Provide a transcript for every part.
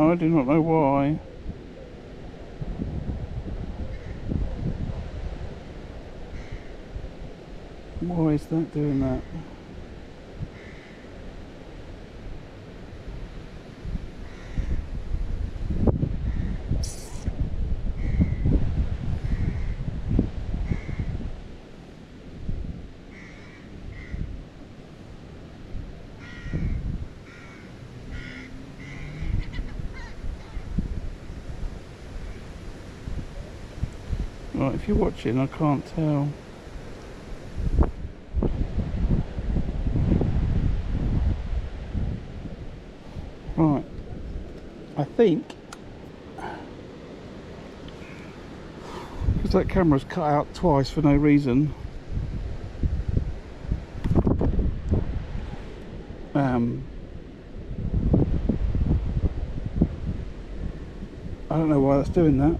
I do not know why. Why is that doing that? Right, if you're watching, I can't tell. Right, I think because that camera's cut out twice for no reason. I don't know why that's doing that.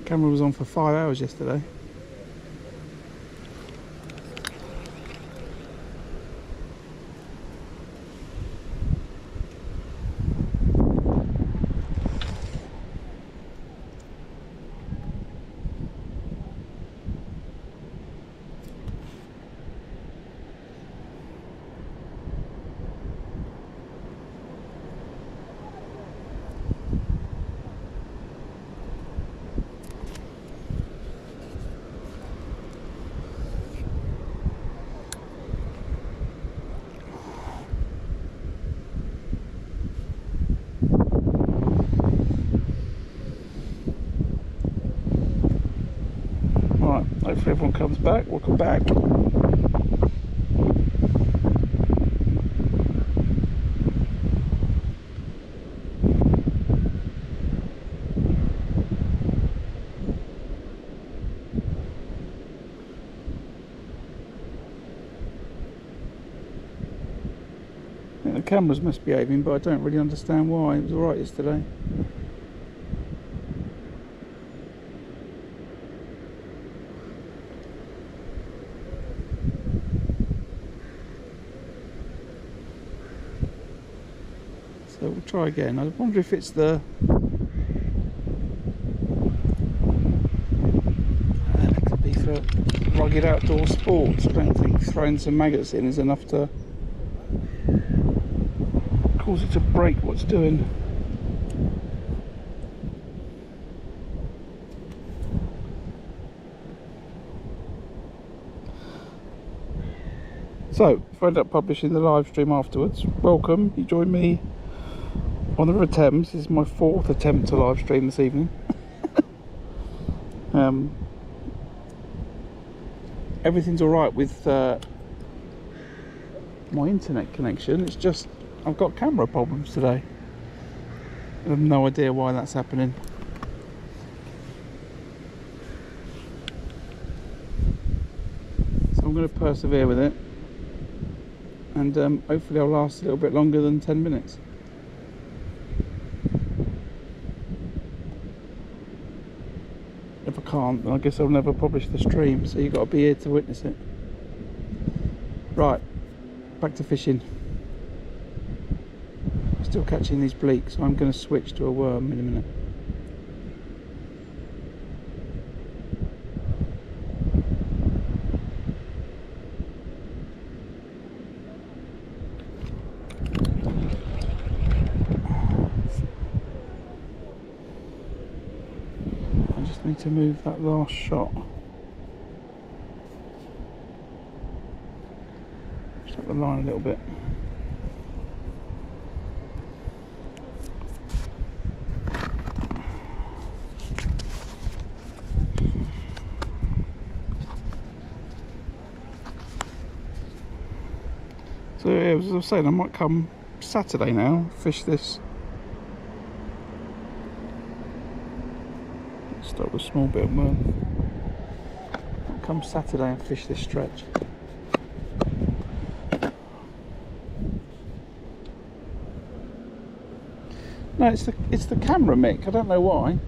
Camera was on for 5 hours yesterday. Hopefully everyone comes back. Welcome back. I think the camera's misbehaving, but I don't really understand why. It was alright yesterday. So we'll try again. I wonder if it's the... That could be for rugged outdoor sports. I don't think throwing some maggots in is enough to cause it to break what's doing. So, if I end up publishing the live stream afterwards, welcome. You join me on the River Thames. This is my 4th attempt to live stream this evening. Everything's alright with my internet connection. It's just I've got camera problems today. I have no idea why that's happening. So I'm going to persevere with it, and hopefully I'll last a little bit longer than 10 minutes. If I can't, then I guess I'll never publish the stream, so you've got to be here to witness it. Right, back to fishing. Still catching these bleaks, so I'm going to switch to a worm in a minute. Need to move that last shot. Just up the line a little bit. So yeah, as I was saying, I might come Saturday now, fish this. Start with a small bit of worm. I'll come Saturday and fish this stretch. No, it's the camera, Mick. I don't know why.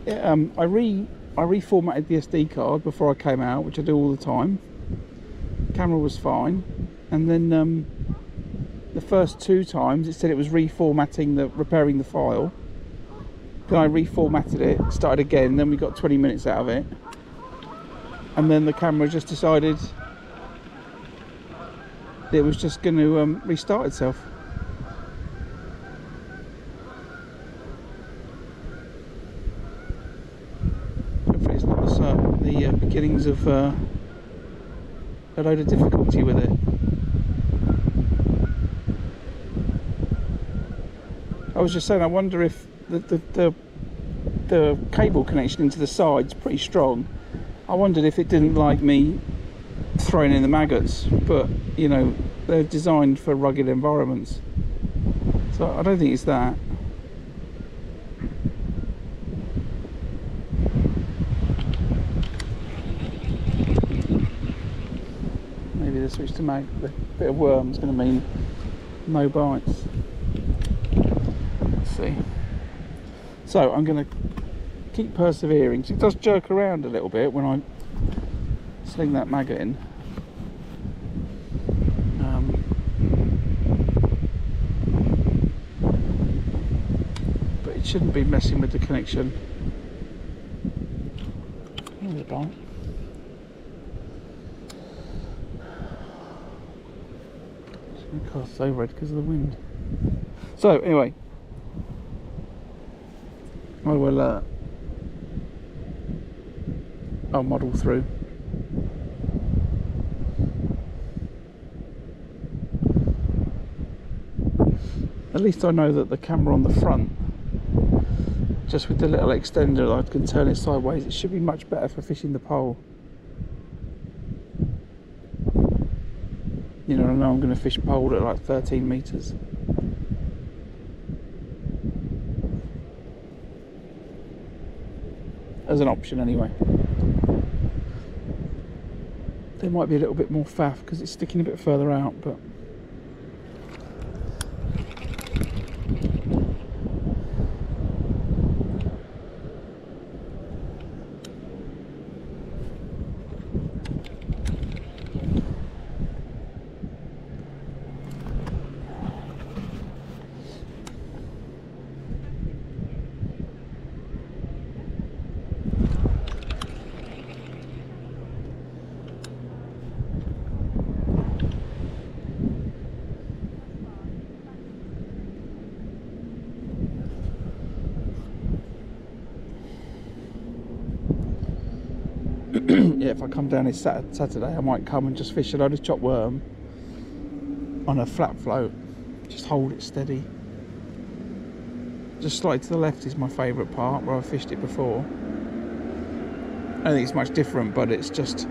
It, I reformatted the SD card before I came out, which I do all the time. camera was fine, and then the first 2 times it said it was repairing the file. Then I reformatted it, started again, then we got 20 minutes out of it, and then the camera just decided it was just going to restart itself. Hopefully it's not the beginnings of a load of difficulty with it. I was just saying, I wonder if the cable connection into the side's pretty strong. I wondered if it didn't like me throwing in the maggots, but you know, they're designed for rugged environments, so I don't think it's that. Maybe the switch to mag, the bit of worm's going to mean no bites. Let's see. So I'm going to keep persevering. So it does jerk around a little bit when I sling that maggot in. But it shouldn't be messing with the connection. There's a bite. It's going to cast so red because of the wind. So anyway, I will I'll muddle through. At least I know that the camera on the front, just with the little extender, I can turn it sideways. It should be much better for fishing the pole. You know, I know I'm going to fish pole at like 13 metres. As an option anyway. There might be a little bit more faff because it's sticking a bit further out, but yeah, if I come down this Saturday, I might come and just fish a load of chopped worm on a flat float. Just hold it steady. Just slightly to the left is my favourite part, where I've fished it before. I don't think it's much different, but it's just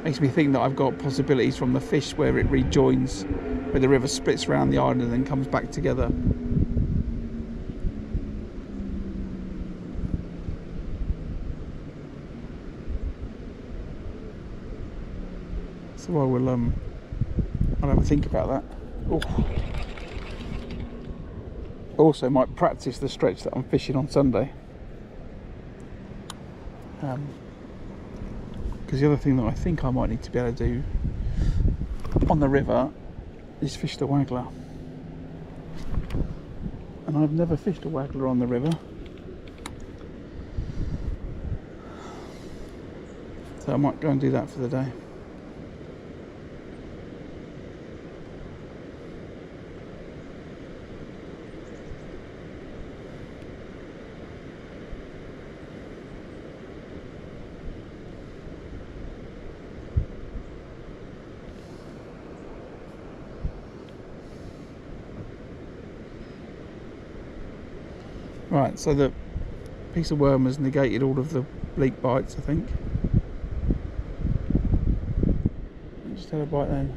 makes me think that I've got possibilities from the fish where it rejoins, where the river splits around the island and then comes back together. So I will I'll have a think about that. Ooh. Also might practice the stretch that I'm fishing on Sunday. Because the other thing that I think I might need to be able to do on the river is fish the waggler. And I've never fished a waggler on the river. So I might go and do that for the day. Right, so the piece of worm has negated all of the bleak bites, I think. I just had a bite then.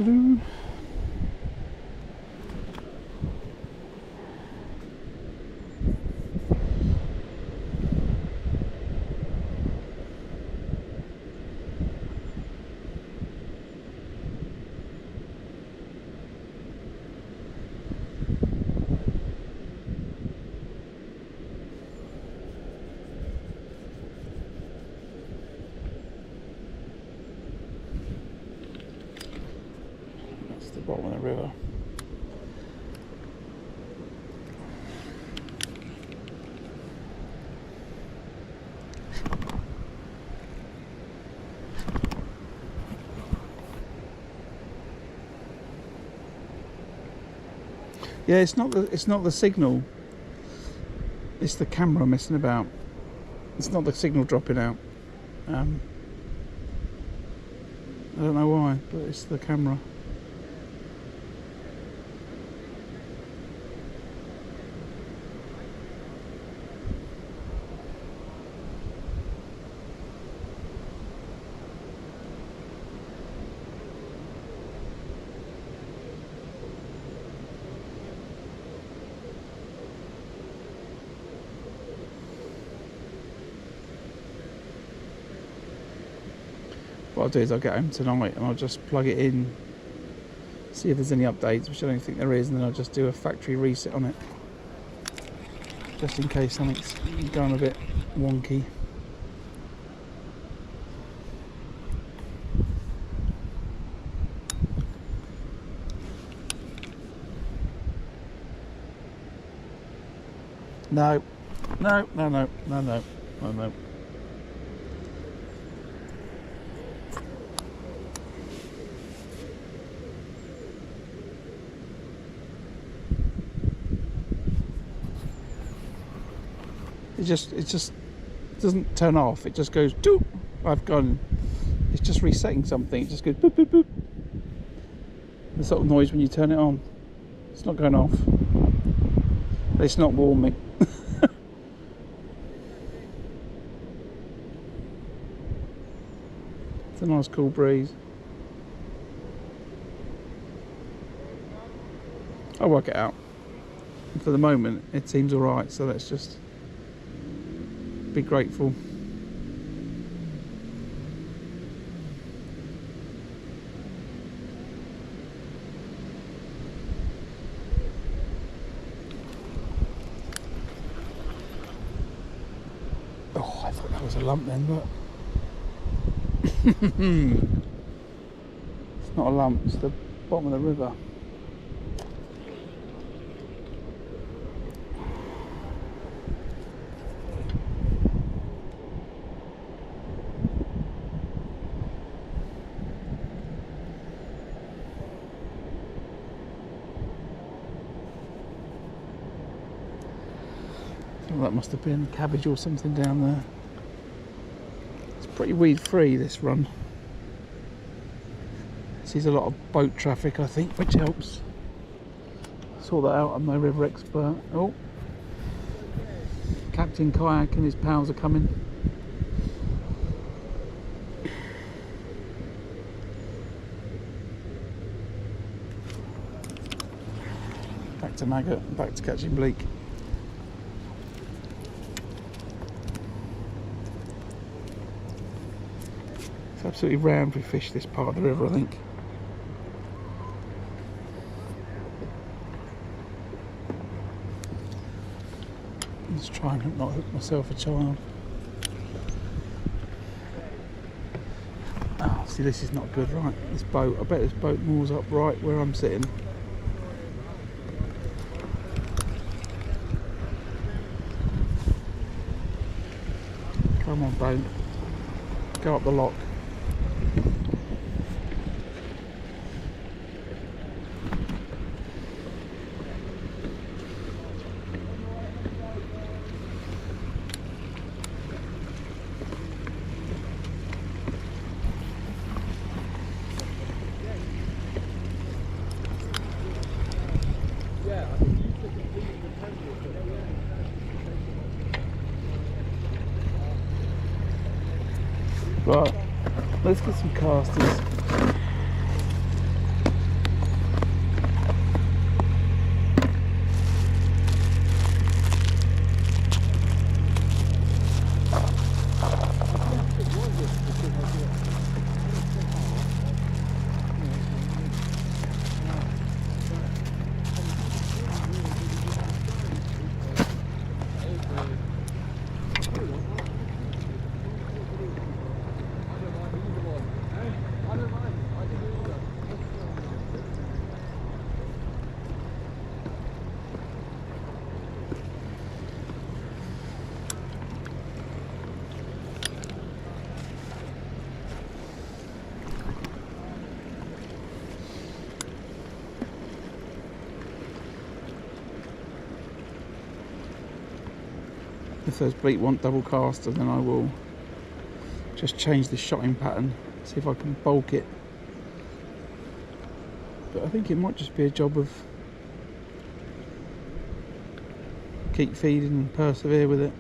Do-do-do. That's the bottom of the river. Yeah, it's not the signal. It's the camera messing about. It's not the signal dropping out. I don't know why, but it's the camera. What I'll do is I'll get home tonight and I'll just plug it in, see if there's any updates, which I don't think there is, and then I'll just do a factory reset on it, just in case something's going a bit wonky. No. It just doesn't turn off. It just goes doop. I've gone. It's just resetting something. It just goes boop boop boop. The sort of noise when you turn it on. It's not going off. It's not warming. It's a nice cool breeze. I'll work it out. For the moment, it seems alright, so let's just be grateful. Oh, I thought that was a lump then, but it's not a lump, it's the bottom of the river. That must have been cabbage or something down there. It's pretty weed free, this run. Sees a lot of boat traffic, I think, which helps. Saw that out, I'm no river expert. Oh, Captain Kayak and his pals are coming. Back to maggot, back to catching bleak. Absolutely round we fish this part of the river, I think. Let's try and not hook myself a child. Oh, see, this is not good, right? This boat, I bet this boat moors up right where I'm sitting. Come on, boat. Go up the lock. Right, let's get some casters. if those bleak want double caster, then I will just change the shotting pattern, see if I can bulk it. But I think it might just be a job of keep feeding and persevere with it.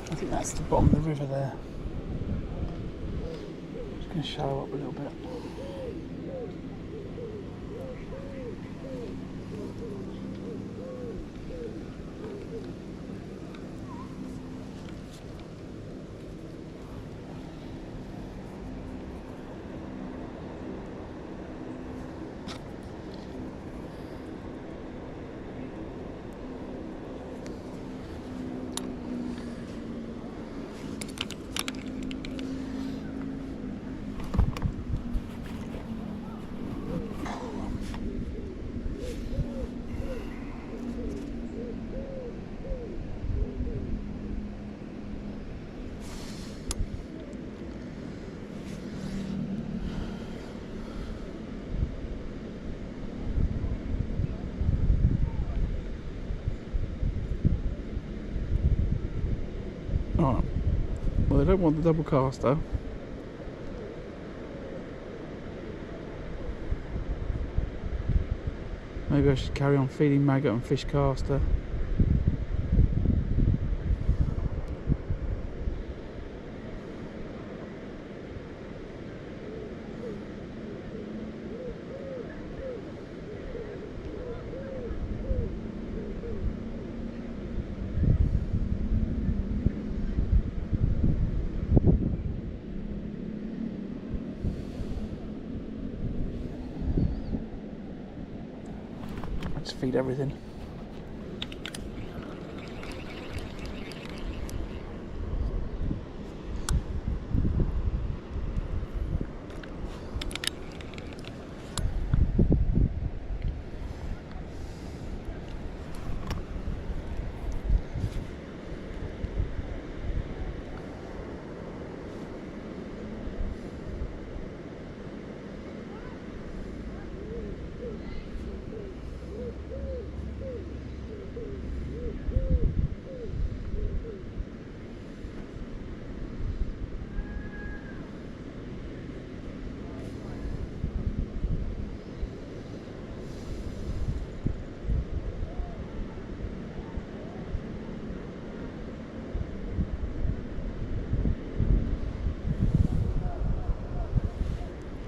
I think that's the bottom of the river there. Just going to shallow up a little bit. Alright, well, they don't want the double caster. Maybe I should carry on feeding maggot and fish caster. Feed everything.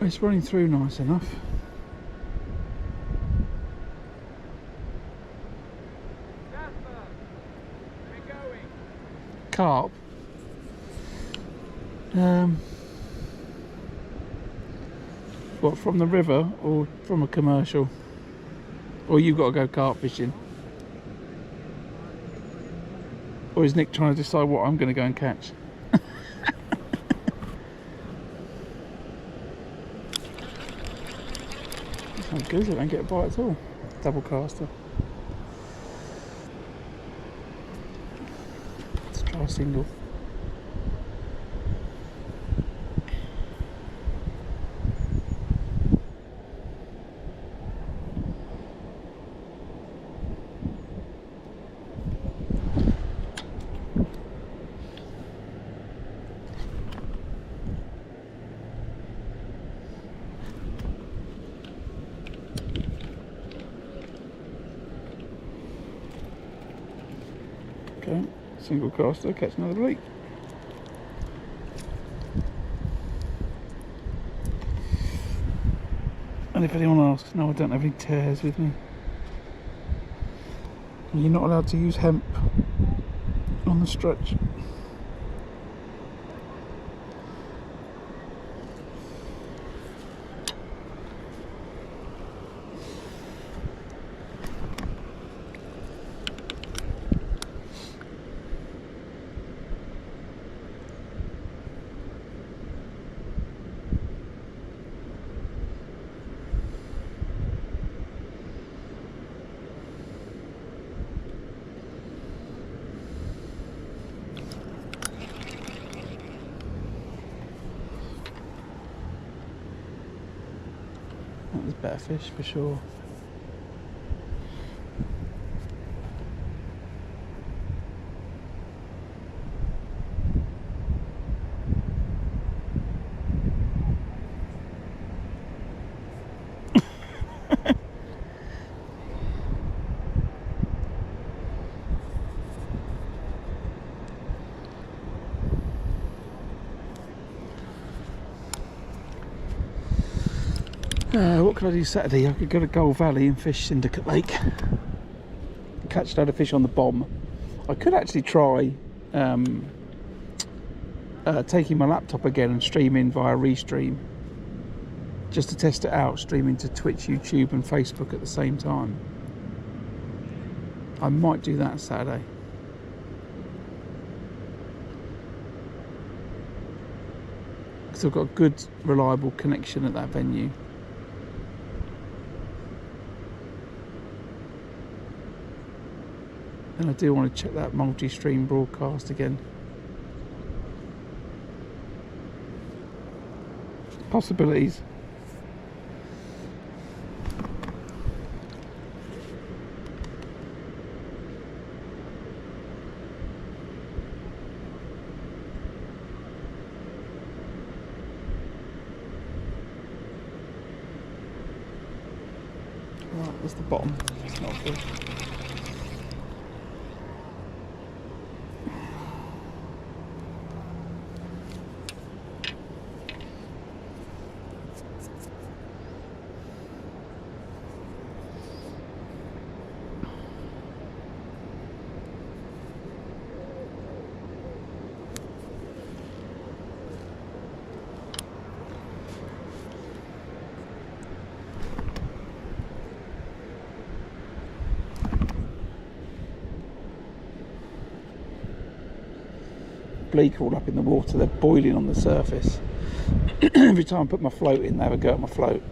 It's running through nice enough. Carp. What, from the river or from a commercial? Or you've got to go carp fishing? Or is Nick trying to decide what I'm going to go and catch? That's not good, I don't get a bite at all. Double caster. Let's try a single. Okay, single caster, catch another bleak. And if anyone asks, no, I don't have any tears with me. You're not allowed to use hemp on the stretch. better fish for sure. What could I do Saturday? I could go to Gold Valley and fish Syndicate Lake, catch a load of fish on the bomb. I could actually try taking my laptop again and streaming via Restream, just to test it out, streaming to Twitch, YouTube and Facebook at the same time. I might do that Saturday. Because I've got a good, reliable connection at that venue. And I do want to check that multi-stream broadcast again. Possibilities. Right, there's the bottom. It's not good. Bleak all up in the water, they're boiling on the surface. Every time I put my float in, they have a go at my float.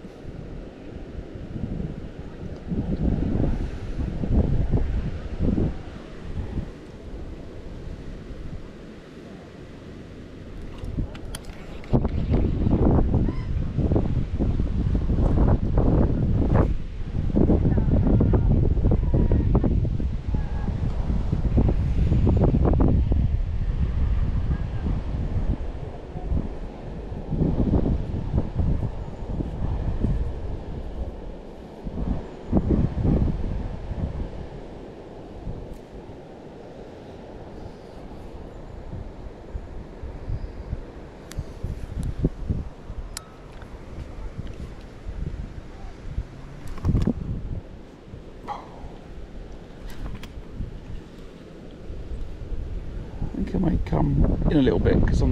I think I may come in a little bit because of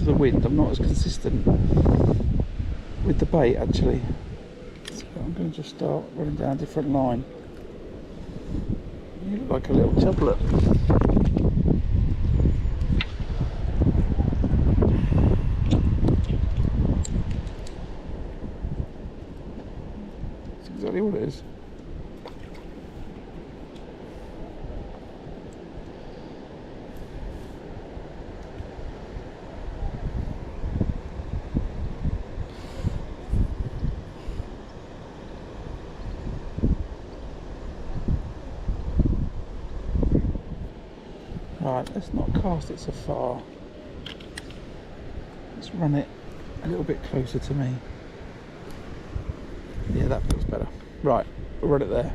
the wind, I'm not as consistent with the bait actually. So I'm going to just start running down a different line. You look like a little chublet. That's exactly what it is. Right, let's not cast it so far. Let's run it a little bit closer to me. Yeah, that feels better. Right, we'll run it there.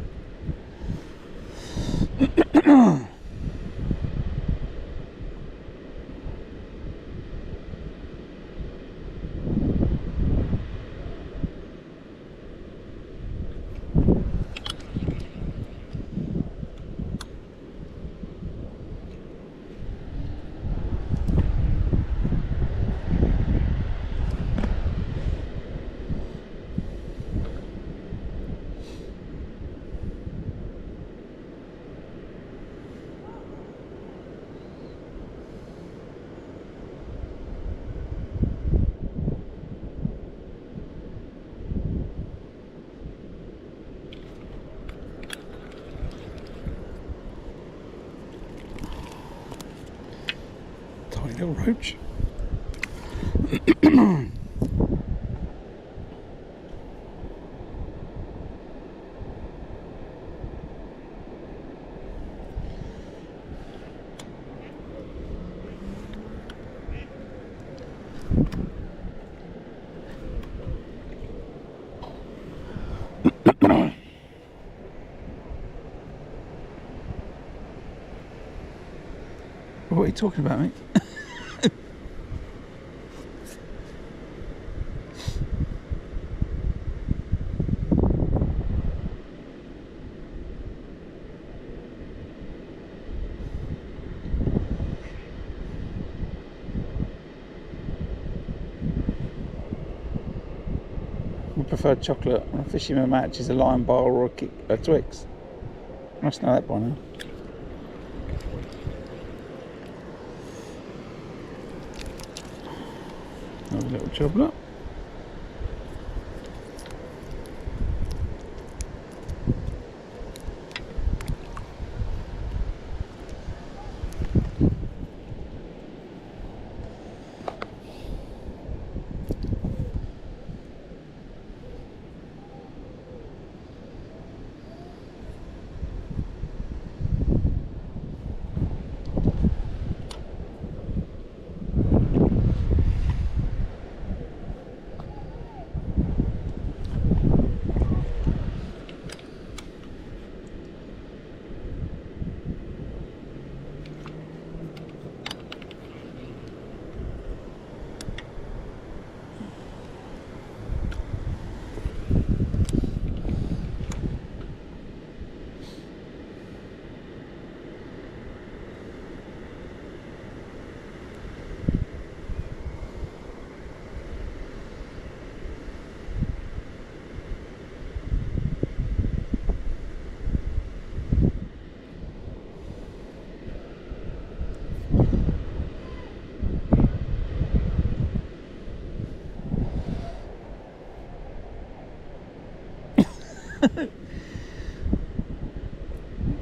Tiny little roach. what are you talking about, mate? My preferred chocolate when I'm fishing with a match is a Lion Bar or a Twix. I must know that by now. Another little chocolate.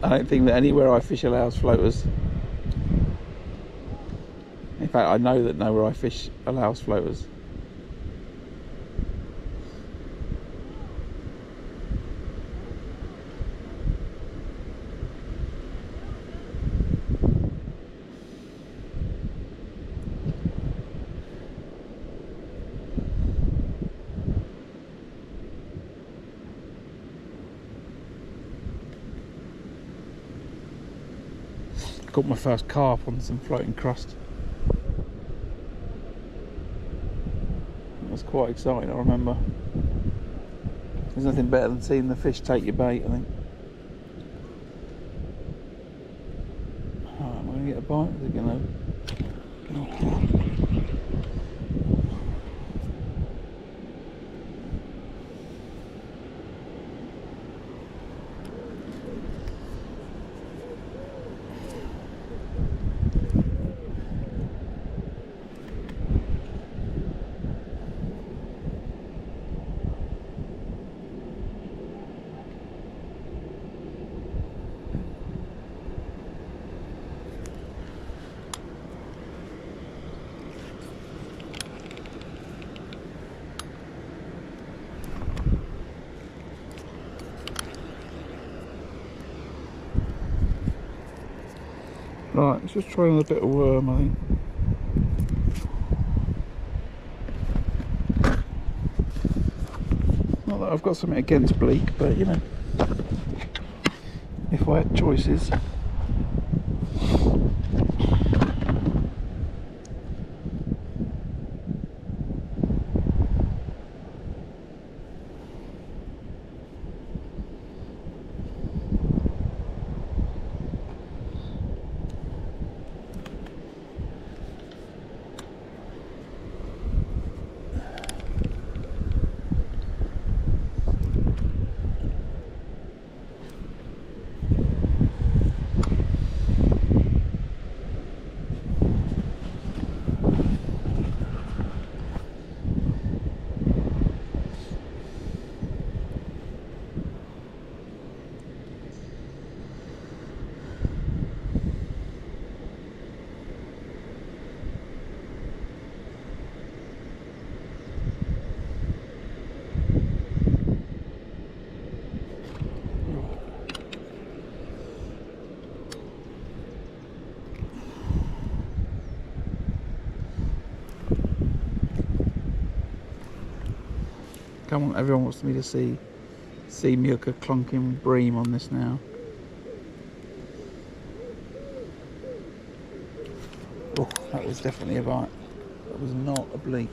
I don't think that anywhere I fish allows floaters. In fact, I know that nowhere I fish allows floaters. Caught my first carp on some floating crust. It was quite exciting, I remember. There's nothing better than seeing the fish take your bait, I think. Alright, am I going to get a bite? Is it going to... Right, let's just try another bit of worm, I think. Not that I've got something against bleak, but you know, if I had choices. Come on, everyone wants me to see me hook a clunking bream on this now. Oh, that was definitely a bite. That was not a bleak.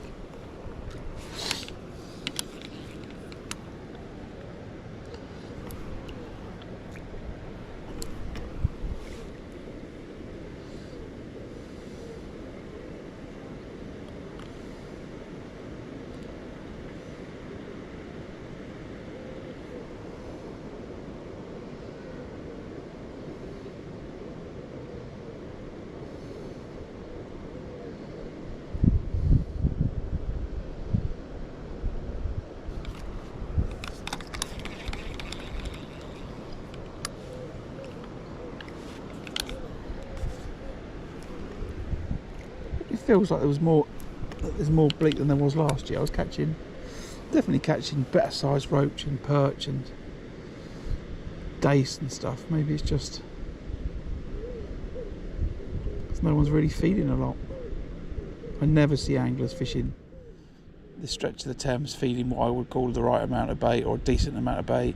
It feels like there's more bleak than there was last year. I was definitely catching better sized roach and perch and dace and stuff. Maybe it's just because no one's really feeding a lot. I never see anglers fishing this stretch of the Thames feeding what I would call the right amount of bait or a decent amount of bait.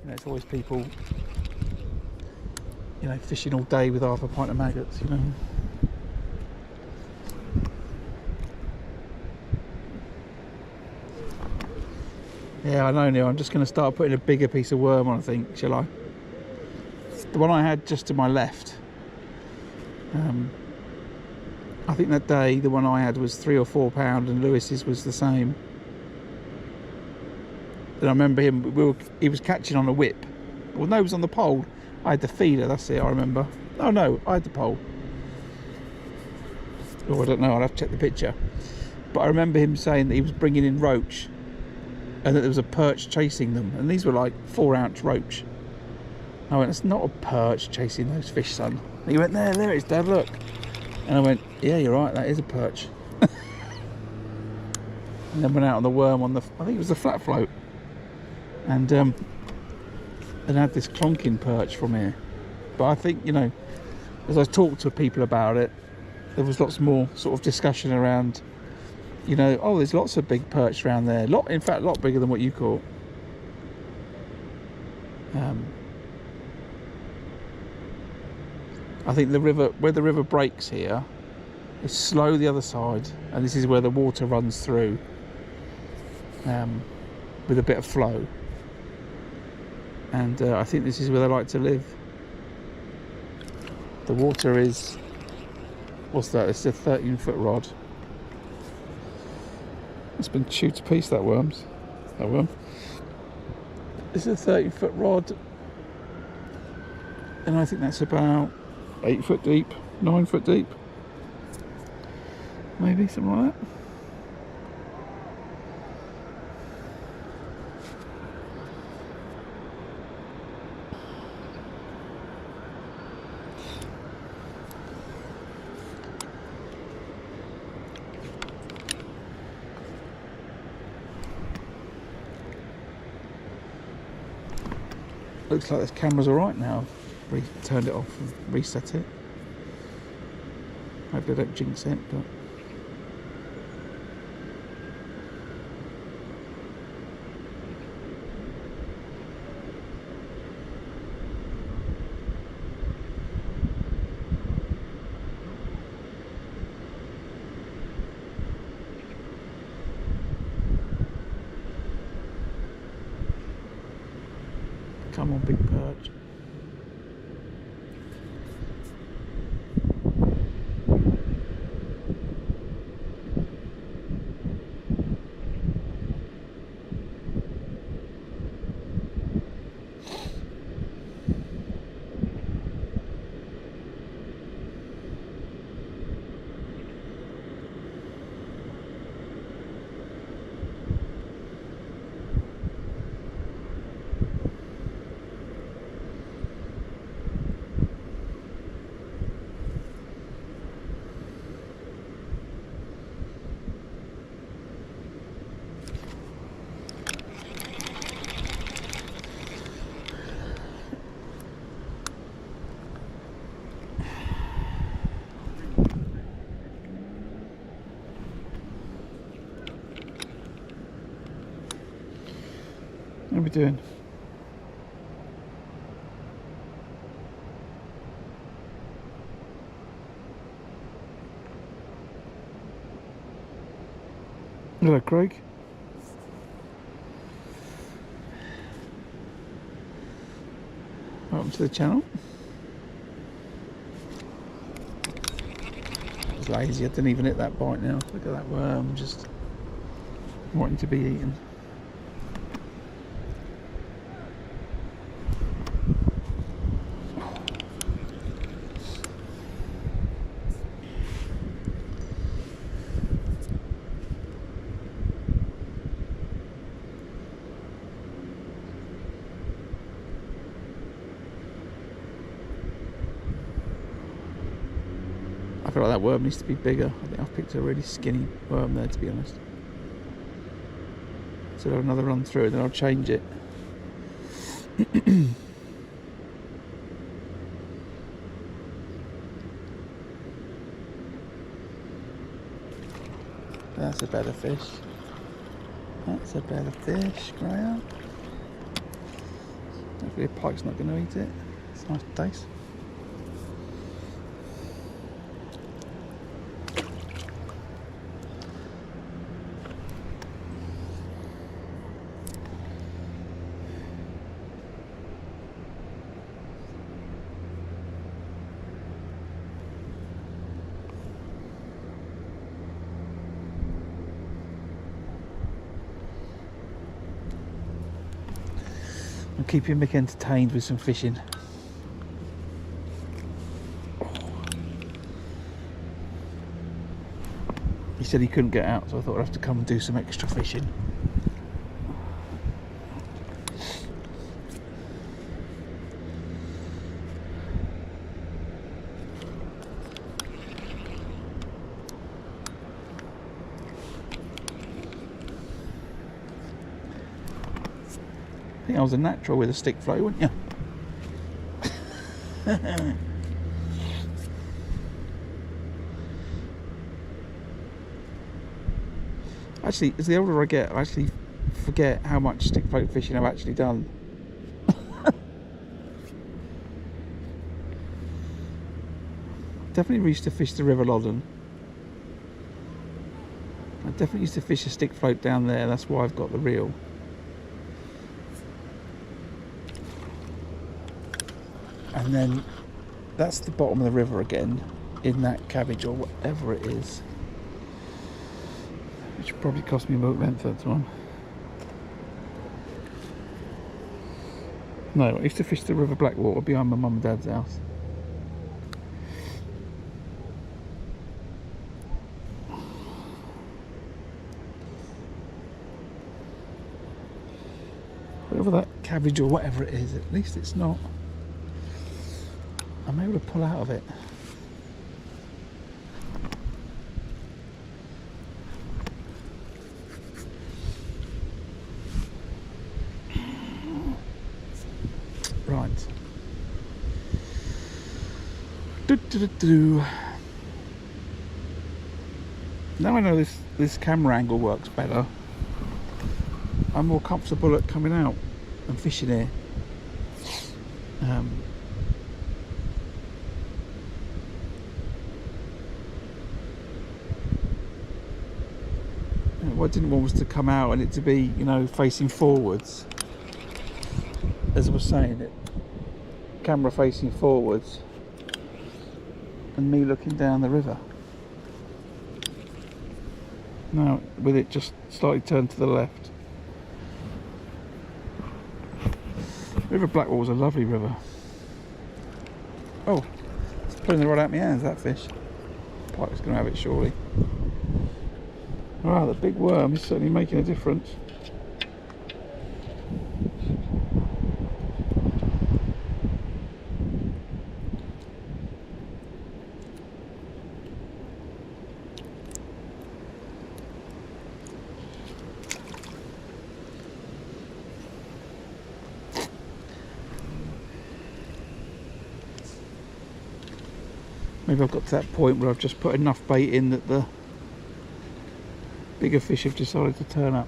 You know, it's always people, you know, fishing all day with half a pint of maggots, you know. Yeah, I know, Neil. I'm just going to start putting a bigger piece of worm on, I think, shall I? The one I had just to my left, I think that day the one I had was £3 or £4 and Lewis's was the same. And I remember him, he was catching on a whip. Well, no, it was on the pole. I had the feeder, that's it, I remember. Oh no, I had the pole. Oh, I don't know, I'll have to check the picture. But I remember him saying that he was bringing in roach and that there was a perch chasing them. And these were like 4-ounce roach. I went, it's not a perch chasing those fish, son. And he went, there it is, Dad, look. And I went, yeah, you're right, that is a perch. And then went out on the worm on the, I think it was the flat float. And had this clonking perch from here. But I think, you know, as I talked to people about it, there was lots more sort of discussion around, you know, oh, there's lots of big perch around there. In fact, a lot bigger than what you caught. I think the river, where the river breaks here, is slow the other side, and this is where the water runs through with a bit of flow. And I think this is where they like to live. The water is, what's that? It's a 13-foot rod. It's been chewed to pieces, that worm. It's a 13-foot rod, and I think that's about 8 foot deep, 9 foot deep, maybe something like that. Looks like this camera's alright now. I've turned it off and reset it. Hopefully I don't jinx it, but come on, big perch. What are we doing? Hello, Craig. Welcome to the channel. I was lazy, I didn't even hit that bite now. Look at that worm just wanting to be eaten. I feel like that worm needs to be bigger. I think I've picked a really skinny worm there, to be honest. So I'll have another run through and then I'll change it. That's a better fish. That's a better fish, Graham. Hopefully a pike's not going to eat it. It's a nice taste. I'm keeping Mick entertained with some fishing. He said he couldn't get out, so I thought I'd have to come and do some extra fishing. I think I was a natural with a stick float, wouldn't you? Actually, as the older I get, I actually forget how much stick float fishing I've actually done. Definitely used to fish the River Loddon. I definitely used to fish a stick float down there, that's why I've got the reel. And then that's the bottom of the river again, in that cabbage or whatever it is, which probably cost me a boat length that time. No, I used to fish the River Blackwater behind my mum and dad's house. Whatever that cabbage or whatever it is, at least it's not. I'm able to pull out of it. Right. Now I know this camera angle works better. I'm more comfortable at coming out and fishing here. What I didn't want was to come out and it to be, you know, facing forwards. As I was saying, it camera facing forwards and me looking down the river. Now with it just slightly turned to the left. River Blackwall was a lovely river. Oh, it's pulling the rod out of my hands, that fish. Pike's going to have it surely. Wow, the big worm is certainly making a difference. Maybe I've got to that point where I've just put enough bait in that the bigger fish have decided to turn up.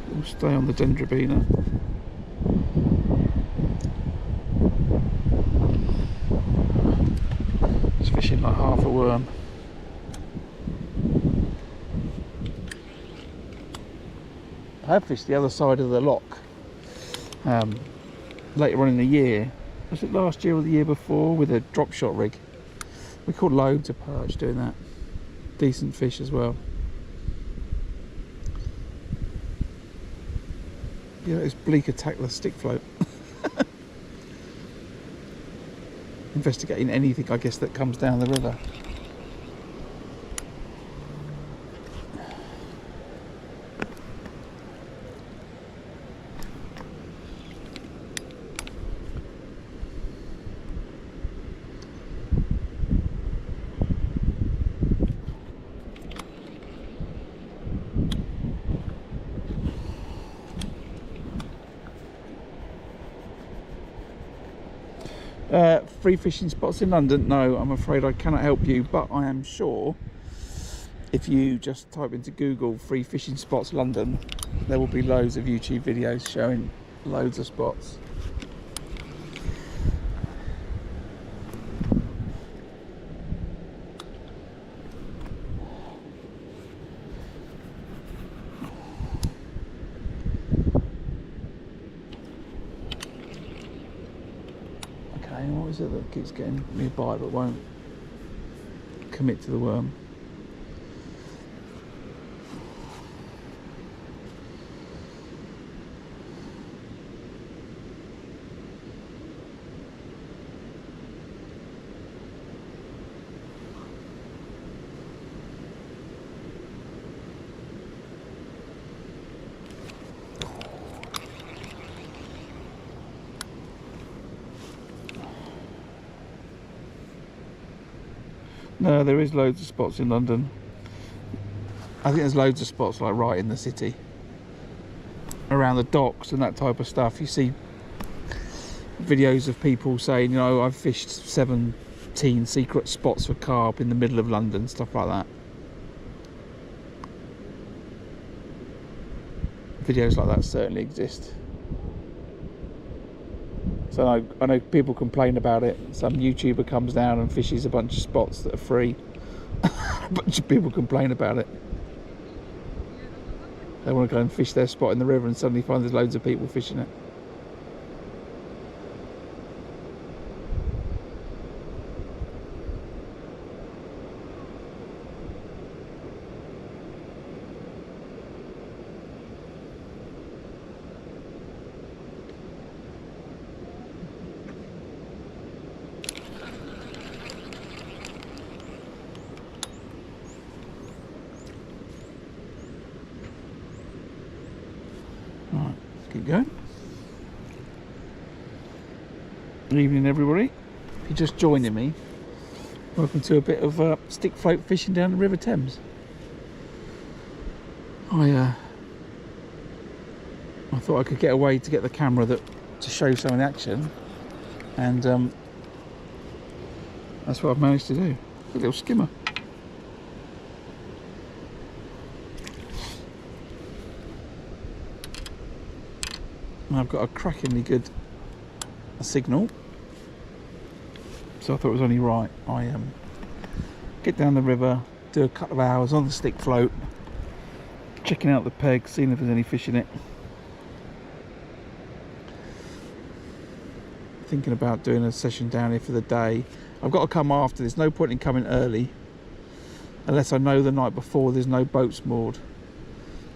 We'll stay on the dendrobina. It's fishing like half a worm. I have fished the other side of the lock later on in the year. Was it last year or the year before, with a drop shot rig? We caught loads of perch doing that. Decent fish as well. Yeah, it's bleak attack the stick float. Investigating anything, I guess, that comes down the river. Free fishing spots in London? No, I'm afraid I cannot help you, but I am sure if you just type into Google free fishing spots London, there will be loads of YouTube videos showing loads of spots. What is it that keeps getting me a bite but won't commit to the worm? No, there is loads of spots in London. I think there's loads of spots like right in the city, around the docks and that type of stuff. You see videos of people saying, you know, I've fished 17 secret spots for carp in the middle of London, stuff like that. Videos like that certainly exist. So I know people complain about it. Some YouTuber comes down and fishes a bunch of spots that are free. A bunch of people complain about it. They want to go and fish their spot in the river and suddenly find there's loads of people fishing it. Right, let's keep going. Good evening, everybody. If you're just joining me, welcome to a bit of stick float fishing down the River Thames. I thought I could get away to get the camera to show some in action, and that's what I've managed to do. A little skimmer. And I've got a crackingly good signal, so I thought it was only right I get down the river, do a couple of hours on the stick float, checking out the peg, seeing if there's any fish in it, thinking about doing a session down here for the day. I've got to come after. There's no point in coming early unless I know the night before there's no boats moored,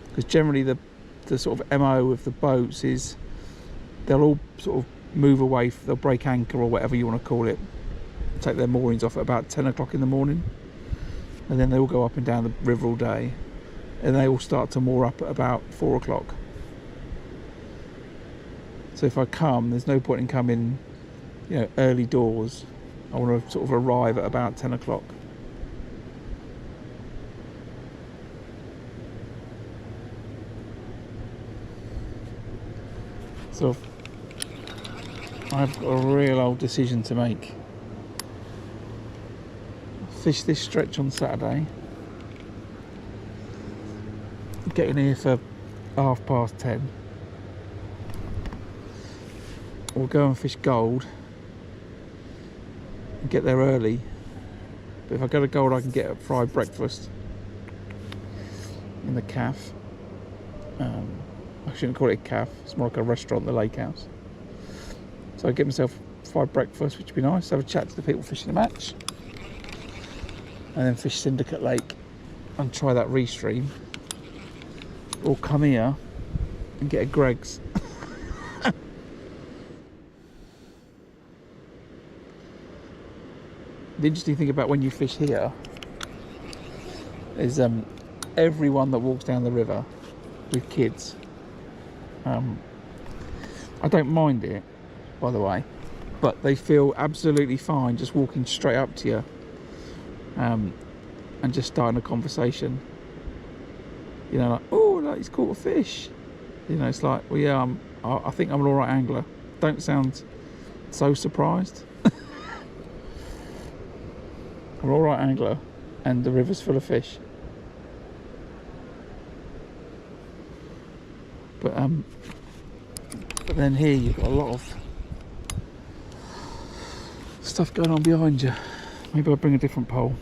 because generally the sort of MO of the boats is they'll all sort of move away, they'll break anchor or whatever you want to call it, take their moorings off at about 10 o'clock in the morning, and then they all go up and down the river all day, and they all start to moor up at about 4 o'clock. So if I come, there's no point in coming, you know, early doors. I want to sort of arrive at about 10 o'clock. So I've got a real old decision to make. Fish this stretch on Saturday, get in here for 10:30, or go and fish Gold and get there early. But if I go to Gold, I can get a fried breakfast in the cafe. I shouldn't call it a cafe, it's more like a restaurant, the lake house. So I get myself fried breakfast, which would be nice, have a chat to the people fishing the match, and then fish Syndicate Lake and try that restream, or come here and get a Greg's. The interesting thing about when you fish here is everyone that walks down the river with kids, I don't mind it, by the way, but they feel absolutely fine just walking straight up to you and just starting a conversation. You know, like, oh, like, he's caught a fish. You know, it's like, well, yeah, I think I'm an alright angler. Don't sound so surprised. I'm an alright angler and the river's full of fish. But then here you've got a lot of stuff going on behind you. Maybe I'll bring a different pole.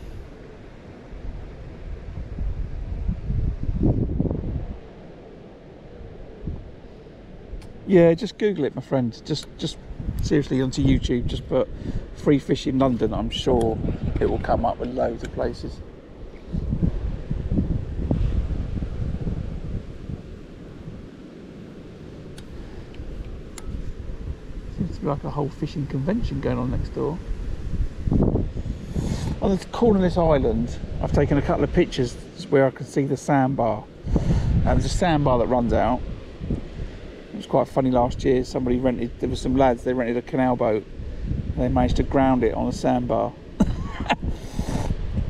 Yeah, just Google it, my friend. Just seriously, onto YouTube, just put free fish in London. I'm sure it will come up with loads of places. Seems to be like a whole fishing convention going on next door. On the corner of this island, I've taken a couple of pictures where I can see the sandbar. There's a sandbar that runs out. It was quite funny last year. Somebody rented, there were some lads, they rented a canal boat and they managed to ground it on a sandbar.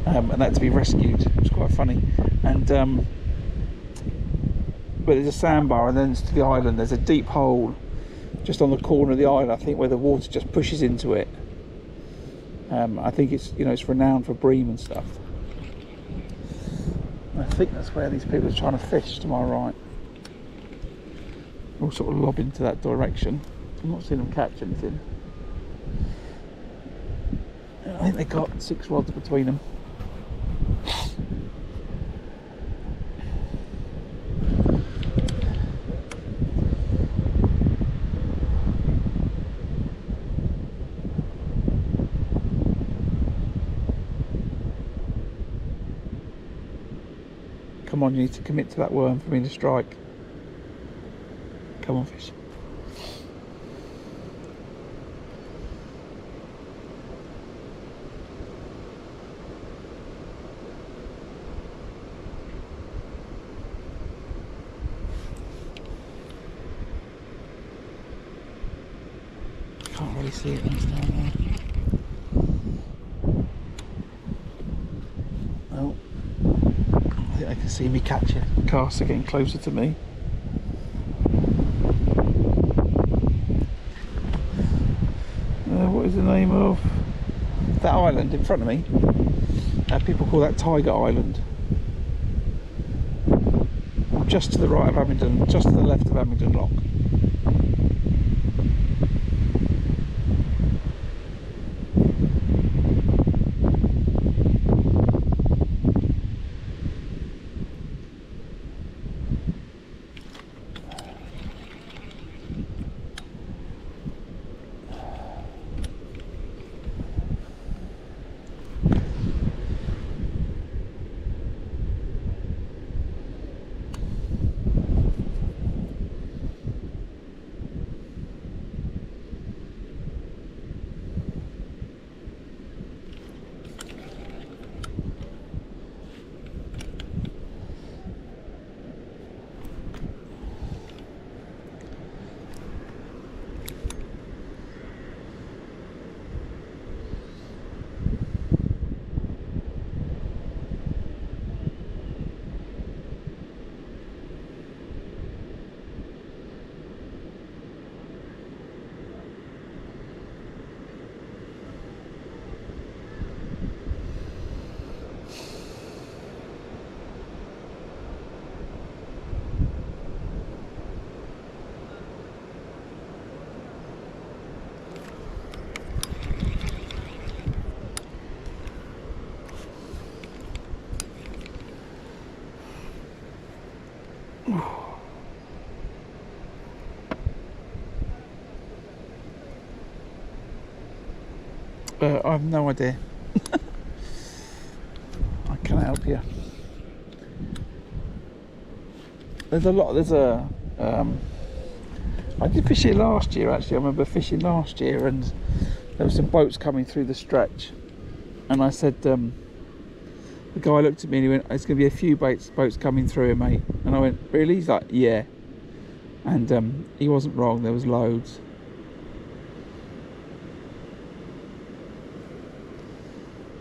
And that to be rescued. It was quite funny. And but there's a sandbar, and then to the island there's a deep hole just on the corner of the island, I think, where the water just pushes into it. I think it's, you know, it's renowned for bream and stuff. And I think that's where these people are trying to fish, to my right. All sort of lob into that direction. I'm not seeing them catch anything. I think they got 6 rods between them. Come on, you need to commit to that worm for me to strike. Come on, fish. Can't really see it this time though. Oh, I think I can see me catching. The casts are getting closer to me. What is the name of that island in front of me? People call that Tiger Island. Just to the right of Abingdon, just to the left of Abingdon Lock. I have no idea. I can't help you. There's a I did fish here last year actually. I remember fishing last year and there were some boats coming through the stretch, and I said, the guy looked at me and he went, "There's going to be a few boats coming through here, mate." And I went, "Really?" He's like, "Yeah." And he wasn't wrong, there was loads.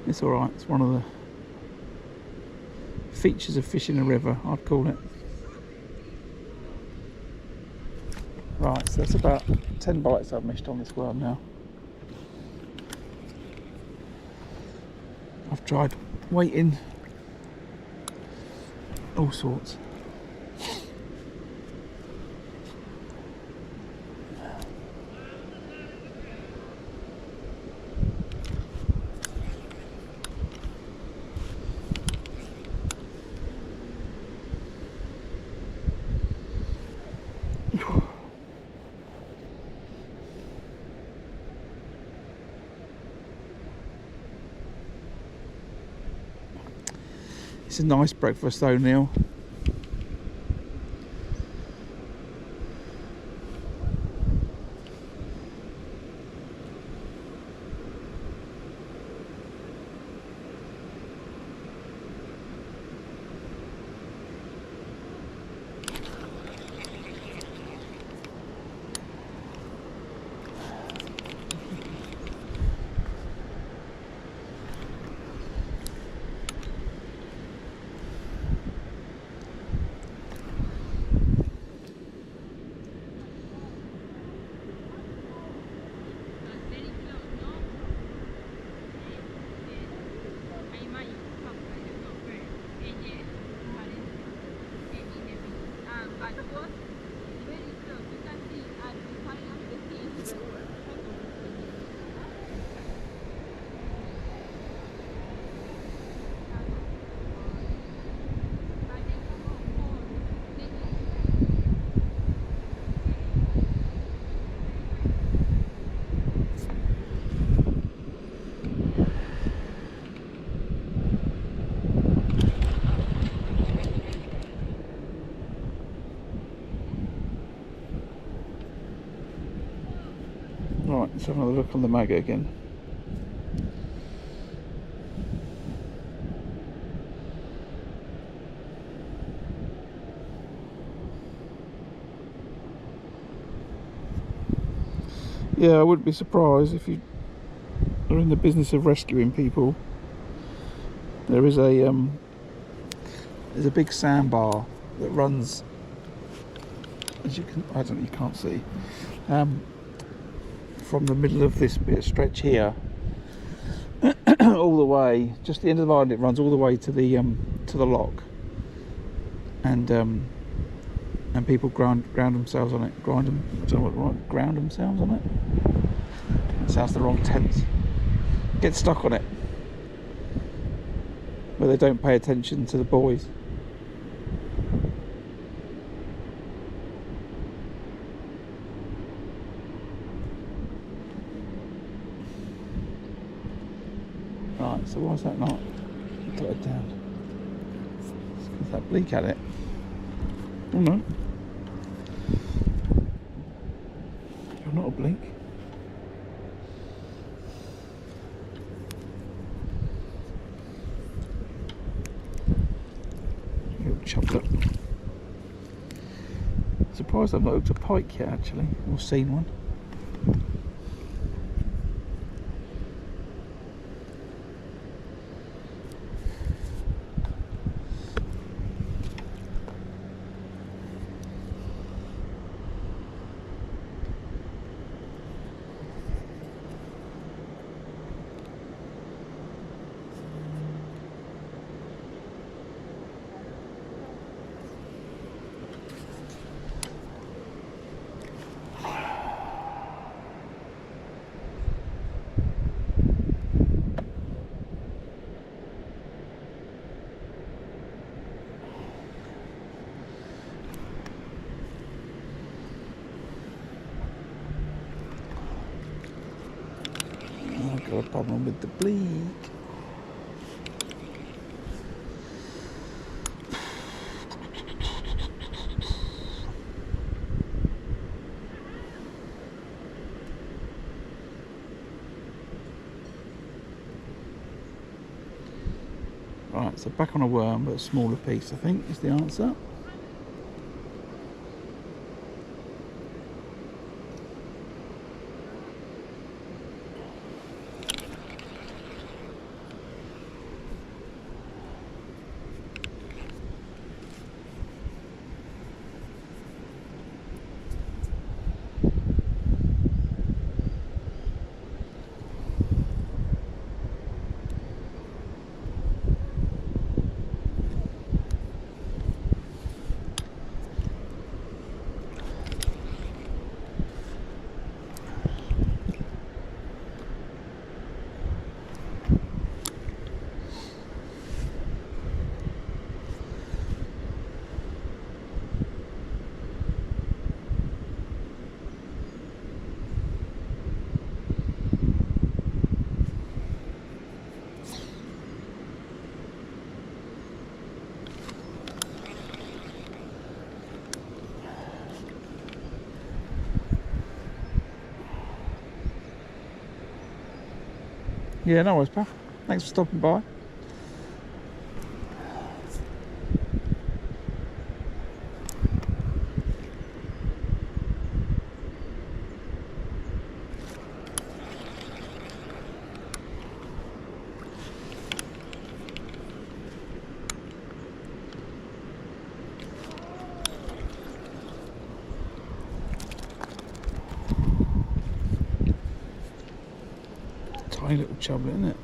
It's alright, it's one of the features of fishing a river, I'd call it. Right, so that's about 10 bites I've missed on this worm now. I've tried waiting, all sorts. It's a nice breakfast though, Neil. Right, let's have another look on the maggot again. Yeah, I wouldn't be surprised if you are in the business of rescuing people. There is a there's a big sandbar that runs, as you can, I don't know, you can't see, from the middle of this bit of stretch here all the way, just the end of the island, it runs all the way to the lock, and people ground themselves on it. I don't know what right, ground themselves on it. That sounds the wrong tense. Get stuck on it, but they don't pay attention to the buoys. Right, so why is that not dotted down? Is that bleak at it? Oh no. You're not a blink. You're chopped up. Surprised I've not hooked a pike yet actually, or seen one. problem with the bleak. Right, so back on a worm, but a smaller piece, I think, is the answer. Yeah, no worries, pal. Thanks for stopping by. Tiny little chublet, isn't it?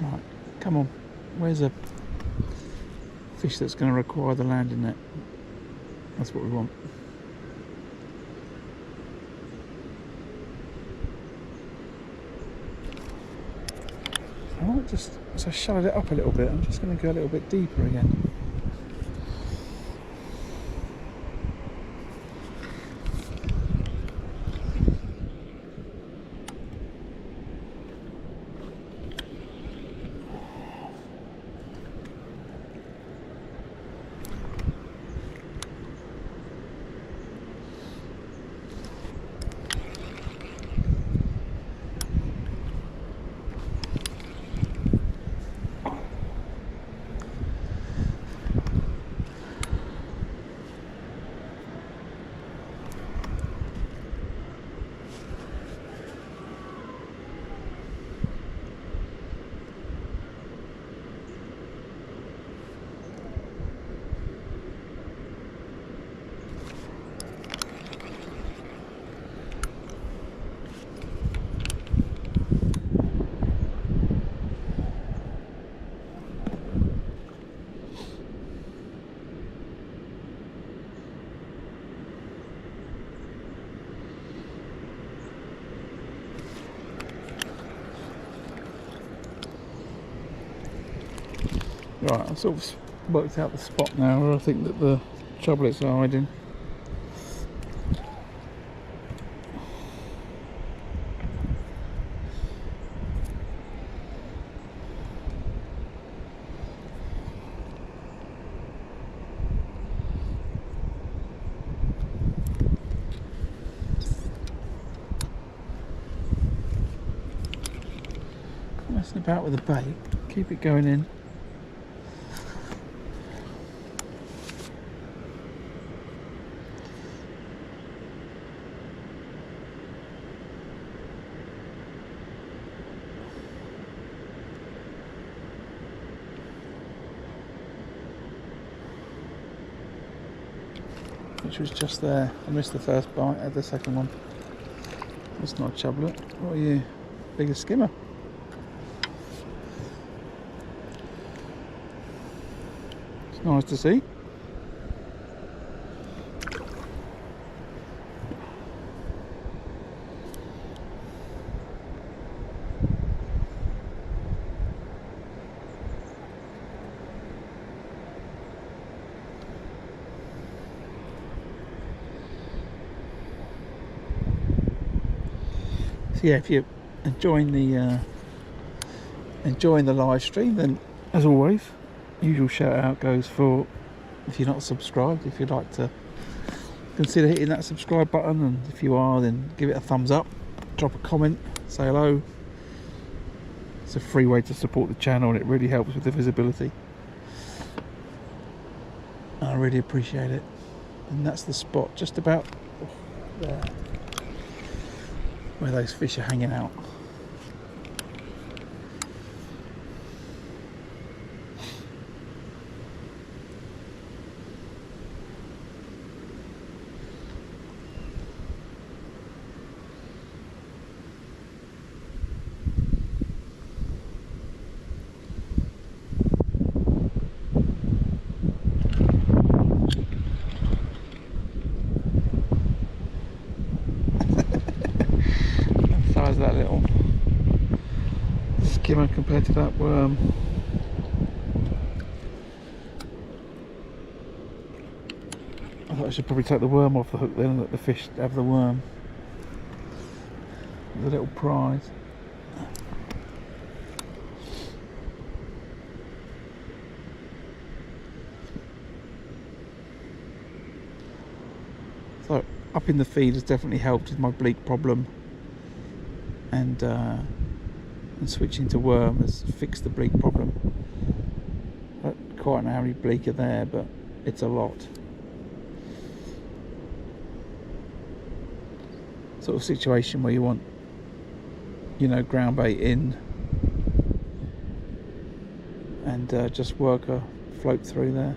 Right, come on. Where's a fish that's going to require the landing net? That's what we want. I might just, so I shallowed it up a little bit. I'm just going to go a little bit deeper again. Right, I've sort of worked out the spot now where I think that the chublets are hiding. Messing about with the bait, keep it going in. which was just there. I missed the first bite, had the second one. That's not a chablet. What are you? Bigger skimmer. It's nice to see. Yeah, if you're enjoying the live stream, then as always, usual shout out goes for, if you're not subscribed, if you'd like to consider hitting that subscribe button, and if you are, then give it a thumbs up, drop a comment, say hello. It's a free way to support the channel and it really helps with the visibility. I really appreciate it. And that's the spot just about there, where those fish are hanging out. That little skimmer compared to that worm. I thought I should probably take the worm off the hook then and let the fish have the worm. The little prize. So upping the feed has definitely helped with my bleak problem. And switching to worm has fixed the bleak problem. I don't quite know how many bleak are there, but it's a lot. Sort of situation where you want, you know, ground bait in and just work a float through there.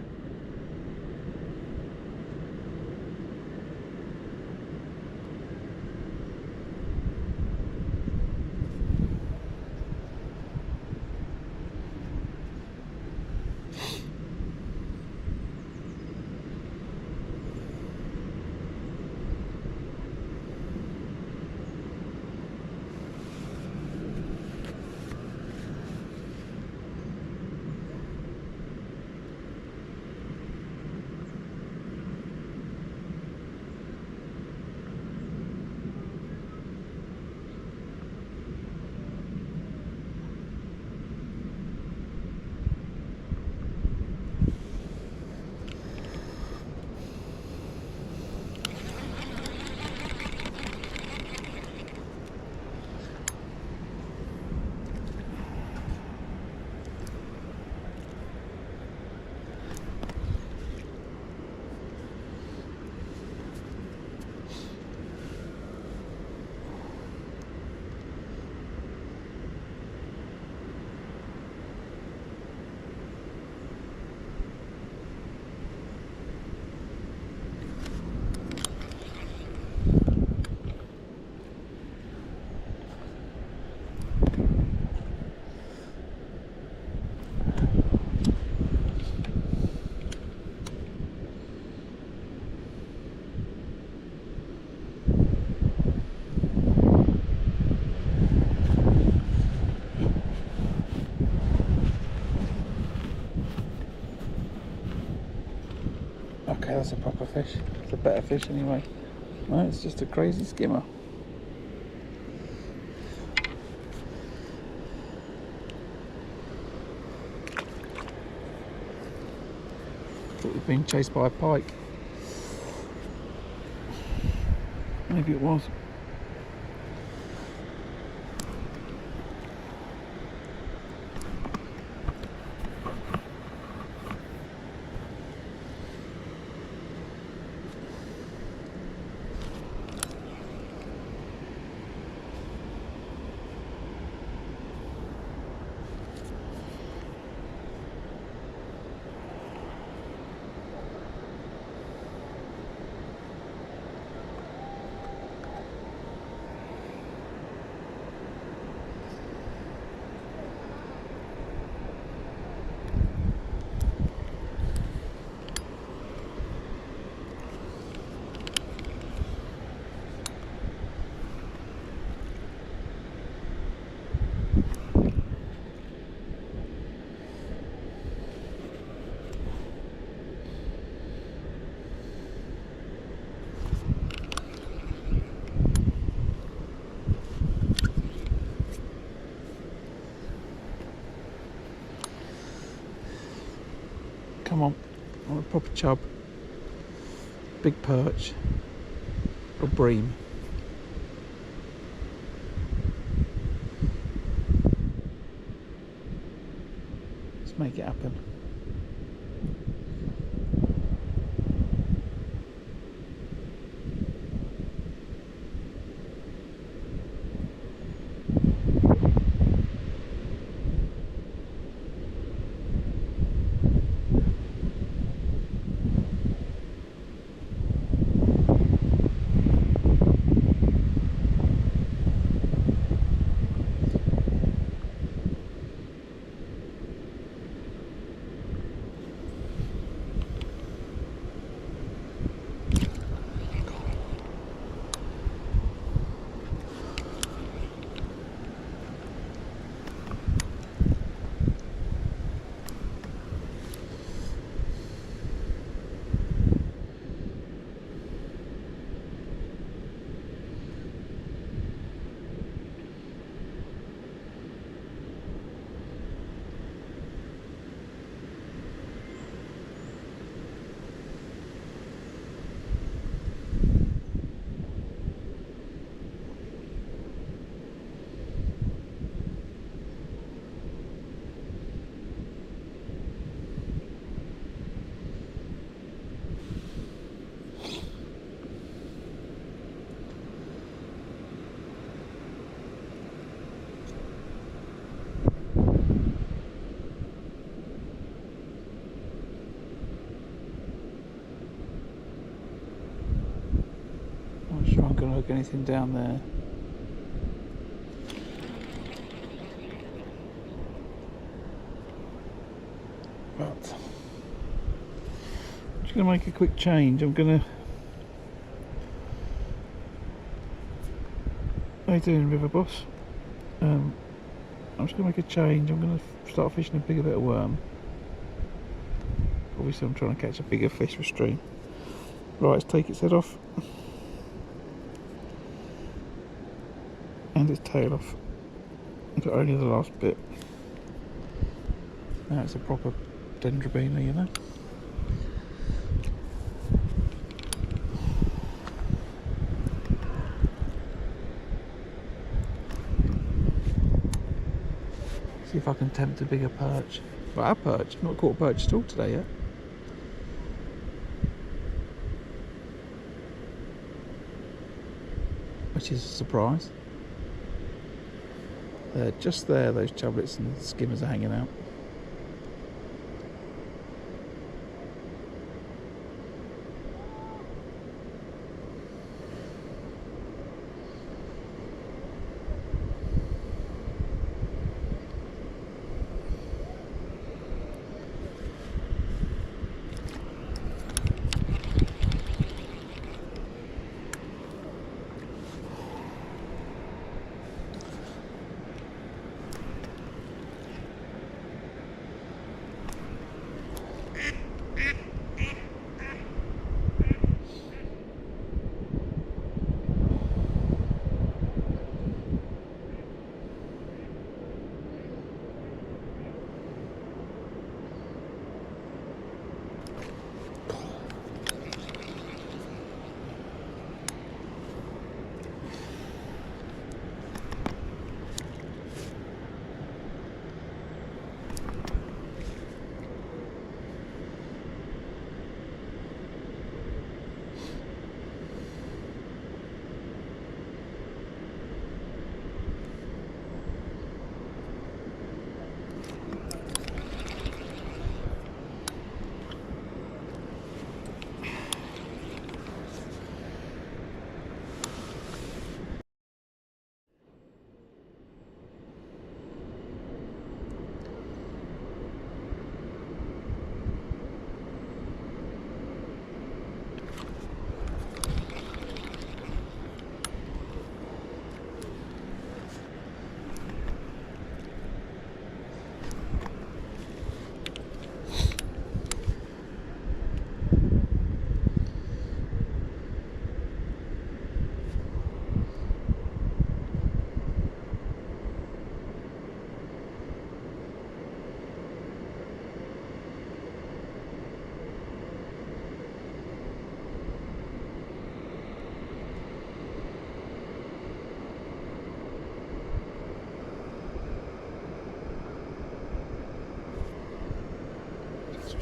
Okay, that's a proper fish. It's a better fish anyway. No, it's just a crazy skimmer. Thought we'd been chased by a pike. Maybe it was. Come on, I want a proper chub. Big perch. Or bream. Let's make it happen. Not sure I'm going to hook anything down there. But I'm just going to make a quick change. I'm going to... How you doing, River Boss? I'm just going to make a change. I'm going to start fishing a bigger bit of worm. Obviously I'm trying to catch a bigger fish for stream. Right, let's take its head off. And its tail off. But only the last bit. Now it's a proper dendrobina, you know. See if I can tempt a bigger perch. Well, a perch. I've not caught a perch at all today yet. Which is a surprise. They're just there, those chublets and skimmers are hanging out.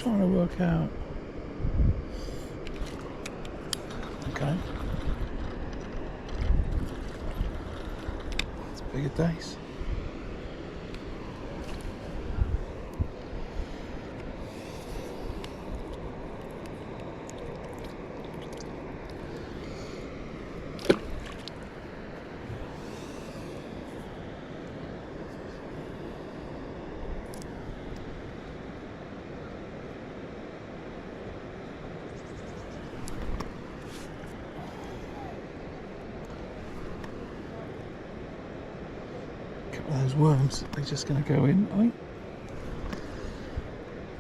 trying to work out. Okay. It's a bigger dace. Those worms, they're just going to go in, I think.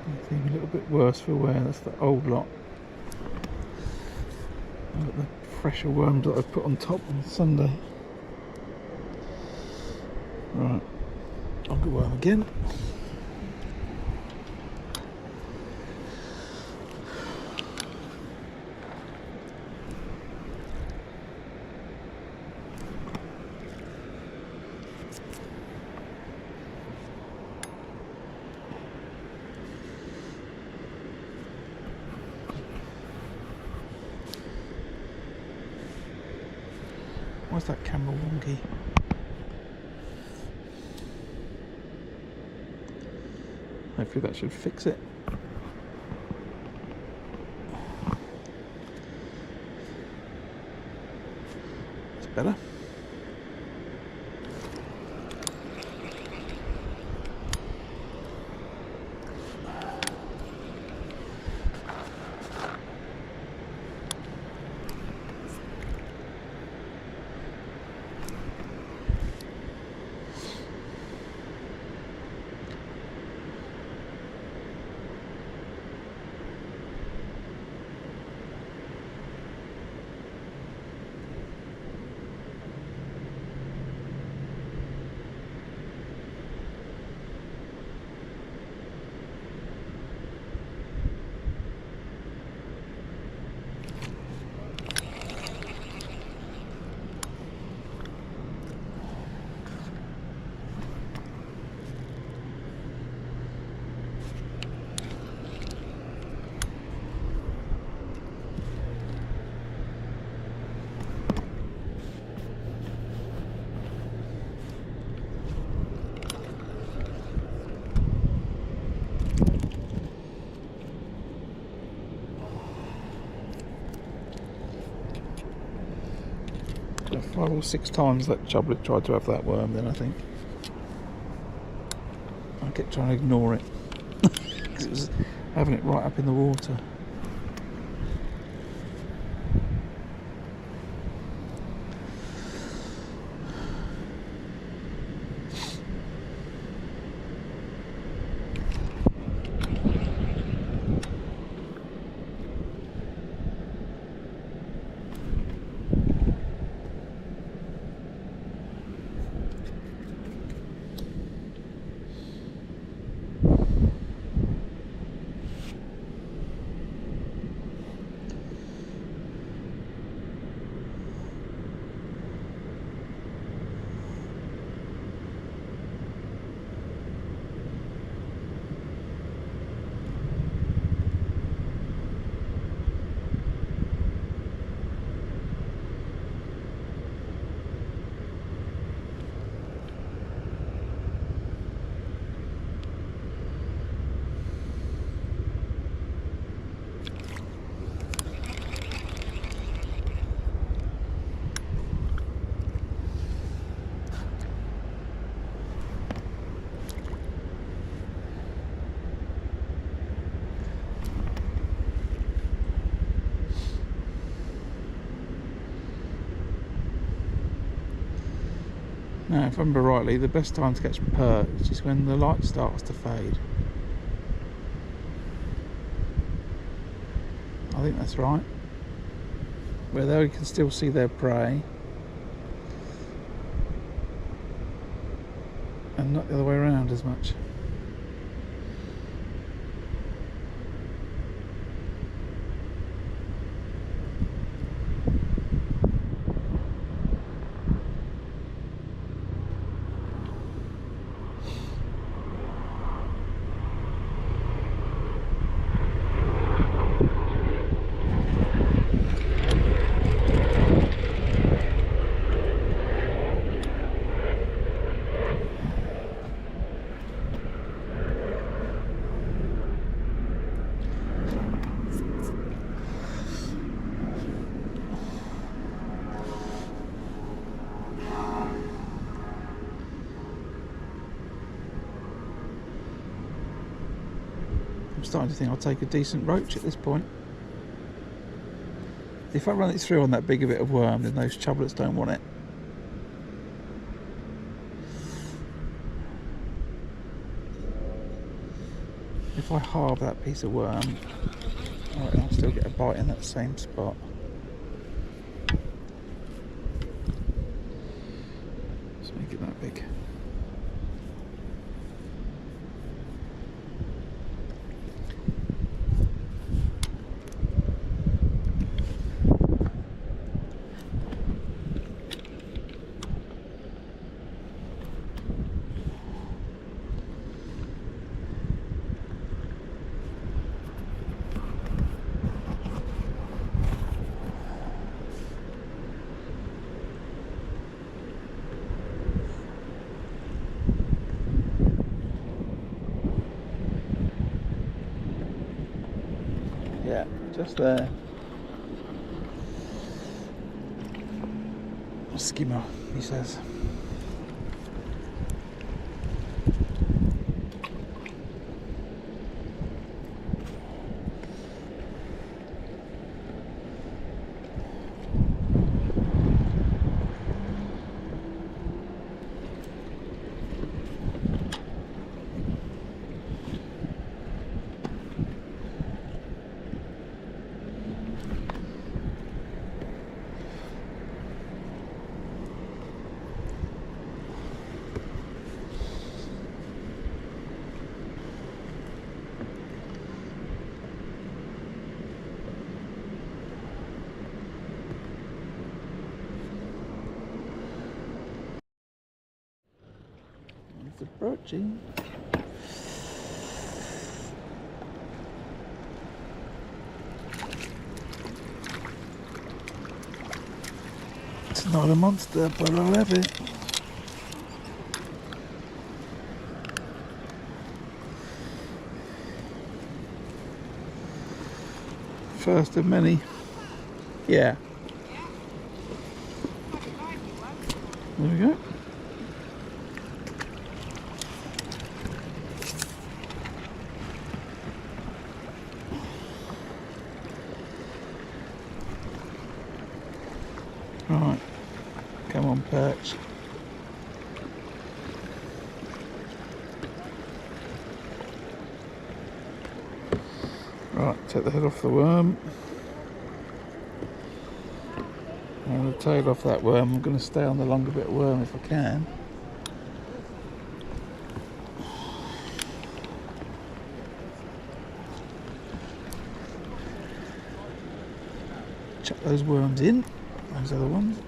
I think a little bit worse for wear. That's the old lot. I've got the fresher worms that I put on top on Sunday. Right, I'll go worm again. Why's that camera wonky? Hopefully that should fix it. It's better. So 5 or 6 times that chublet tried to have that worm then, I think. I kept trying to ignore it because it was having it right up in the water. Now, if I remember rightly, the best time to catch perch is just when the light starts to fade. I think that's right. Where they can still see their prey. And not the other way around as much. starting to think I'll take a decent roach at this point. If I run it through on that bigger bit of worm, then those chublets don't want it. If I halve that piece of worm, I'll still get a bite in that same spot. Let's make it that big. Yeah, just there. A skimmer, he says. The broaching. It's not a monster, but I'll have it. First of many. Yeah. There we go. Right, come on, perch. Right, take the head off the worm. And the tail off that worm. I'm going to stay on the longer bit of worm if I can. Chuck those worms in. Those other ones.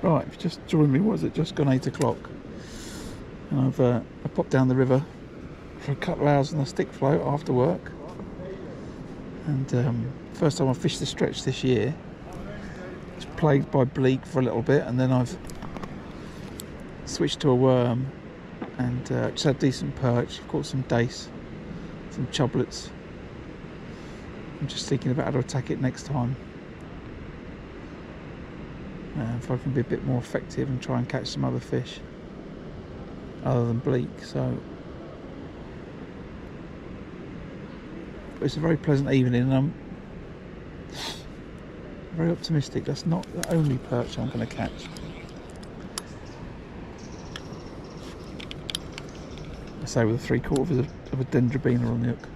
Right, if you just joined me, was it just gone 8 o'clock? And I popped down the river for a couple of hours on the stick float after work. And first time I fished the stretch this year. It's plagued by bleak for a little bit, and then I've switched to a worm and just had decent perch. I've caught some dace, some chublets. I'm just thinking about how to attack it next time. If I can be a bit more effective and try and catch some other fish other than bleak. So it's a very pleasant evening, and I'm very optimistic that's not the only perch I'm going to catch. I say with 3/4 of a dendrobina on the hook.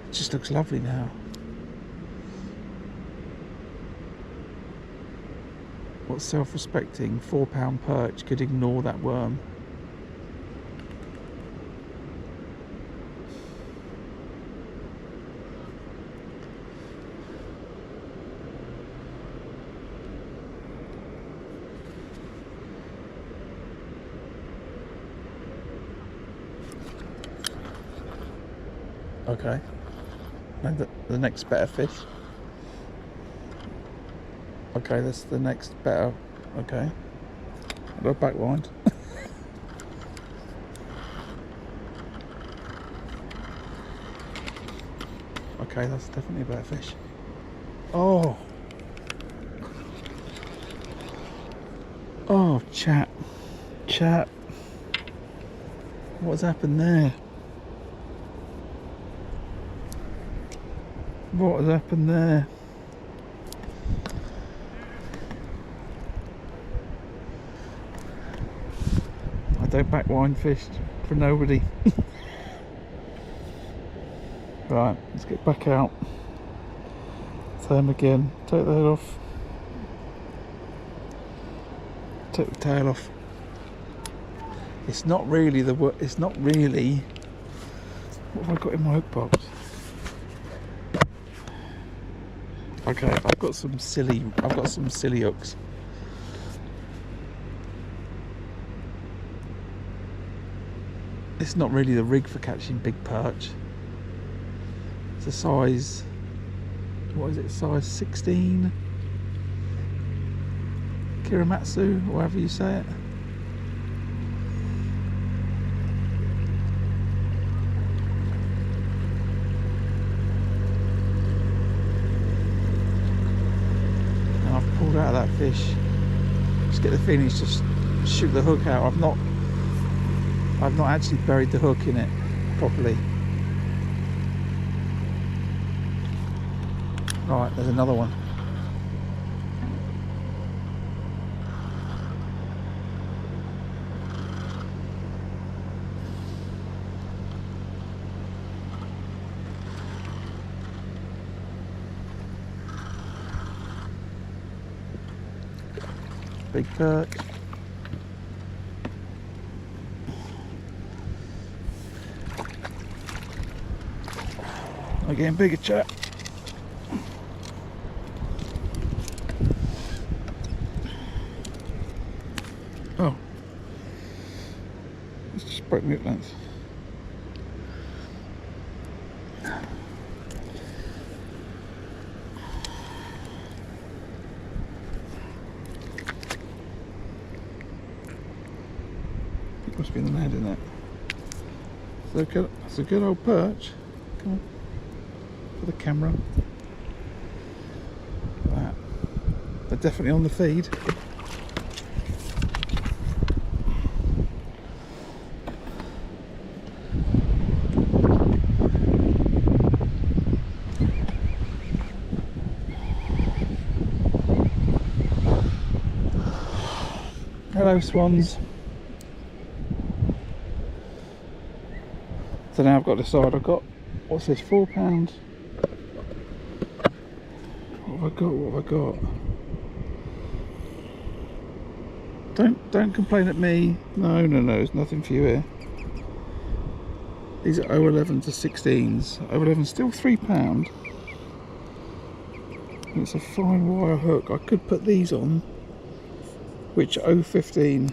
It just looks lovely now. What self-respecting £4 perch could ignore that worm? Okay. And the next better fish. Okay, that's the next better. Okay. I'll go back wind. Okay, that's definitely a better fish. Oh. Oh, chat. Chat. What's happened there? What has happened there? I don't back wind fish for nobody. Right, let's get back out. Turn again. Take the head off. Take the tail off. It's not really the. It's not really. What have I got in my hook box? Okay, I've got some silly hooks. It's not really the rig for catching big perch. It's a size, what is it, size 16? Kiramatsu, or however you say it. And I've pulled out of that fish. Just get the feeling it's just shoot the hook out. I've not actually buried the hook in it properly. Right, there's another one. Big perch. I'm getting bigger, chat. Oh, it's just broke me up length. It must be in the net, isn't it? It's a good old perch. Come on, for the camera. That. They're definitely on the feed. Hello, swans. So now I've got to decide. I've got, what's this, £4? What have I got? What have I got? Don't complain at me. No, there's nothing for you here. These are 011 to 16s. 011 still £3. And it's a fine wire hook. I could put these on, which 015.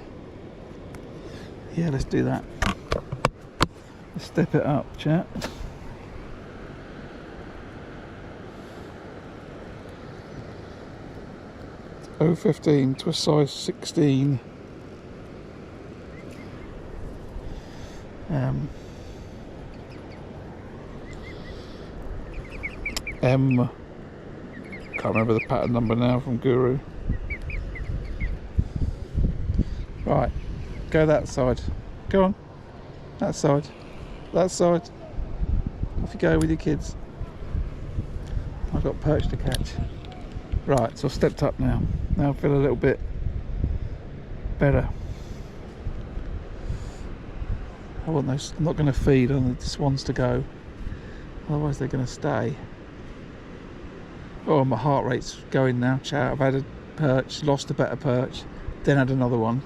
Yeah, let's do that. Let's step it up, chat. It's 015 to a size 16. M. Can't remember the pattern number now from Guru. Right, go that side. Go on. That side. That side. Off you go with your kids. I've got perch to catch. Right, so I've stepped up now. Now I feel a little bit better. I want those. I'm not going to feed on the swans to go. Otherwise they're going to stay. Oh, my heart rate's going now, chat. I've had a perch, lost a better perch, then had another one.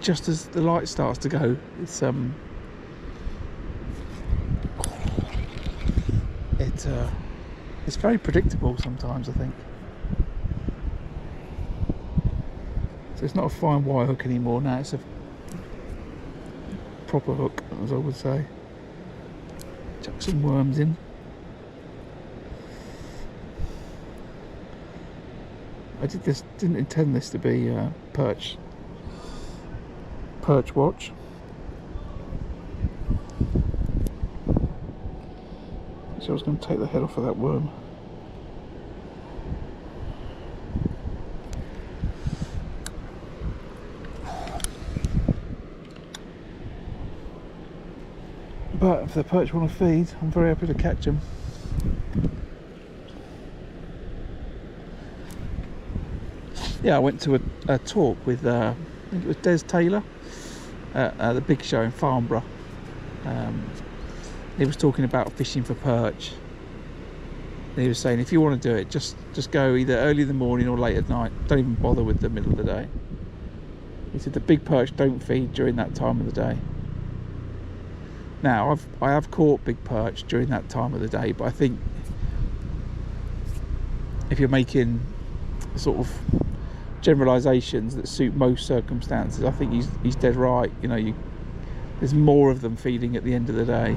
Just as the light starts to go, it's very predictable sometimes, I think. So it's not a fine wire hook anymore now. proper hook, as I would say. Chuck some worms in. I didn't intend this to be perch watch. So I was going to take the head off of that worm. But if the perch want to feed, I'm very happy to catch them. Yeah, I went to a talk with, I think it was Des Taylor, at the big show in Farnborough. He was talking about fishing for perch. And he was saying if you want to do it, just go either early in the morning or late at night. Don't even bother with the middle of the day. He said the big perch don't feed during that time of the day. Now, I have caught big perch during that time of the day, but I think if you're making sort of generalisations that suit most circumstances, I think he's dead right. You know, there's more of them feeding at the end of the day.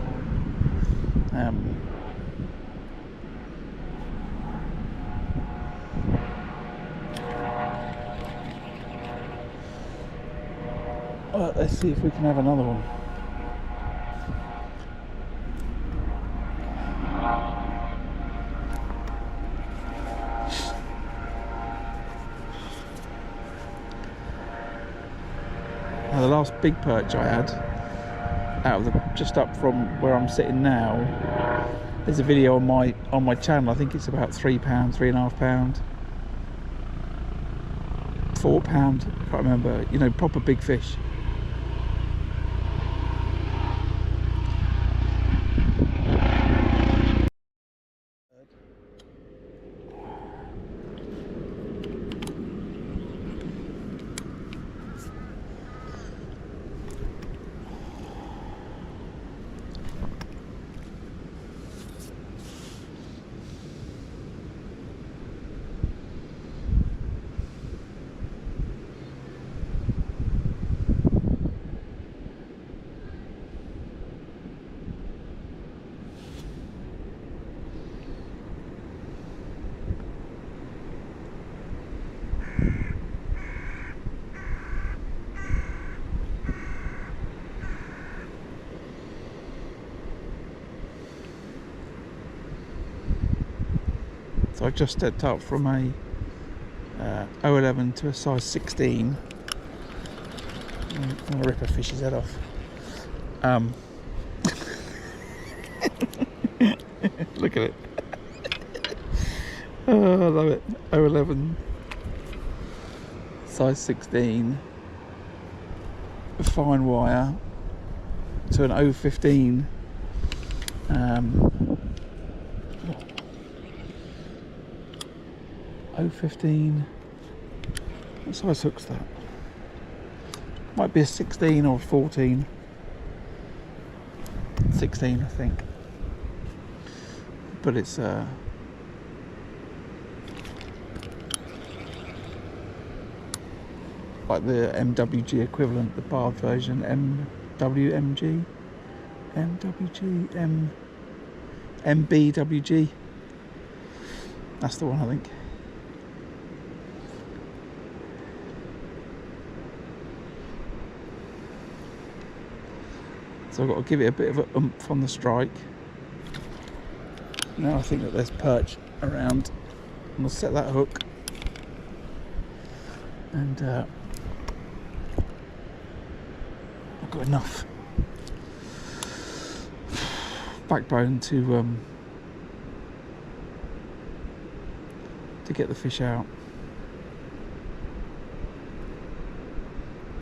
Let's see if we can have another one. Now, the last big perch I had, just up from where I'm sitting now, there's a video on my channel. I think it's about £3, £3.5, £4. I can't remember. You know, proper big fish. So I just stepped up from a 011 to a size 16. I'm going to rip a fish's head off. Look at it. Oh, I love it. 011, size 16, fine wire, to an 015. 015. What size hook's that? Might be a 16 or a 14. 16, I think. But it's like the MWG equivalent, the barred version. MWMG, MWG, MBWG. That's the one, I think. So I've got to give it a bit of a oomph on the strike. Now I think that there's perch around. I'm going to set that hook. And I've got enough backbone to get the fish out.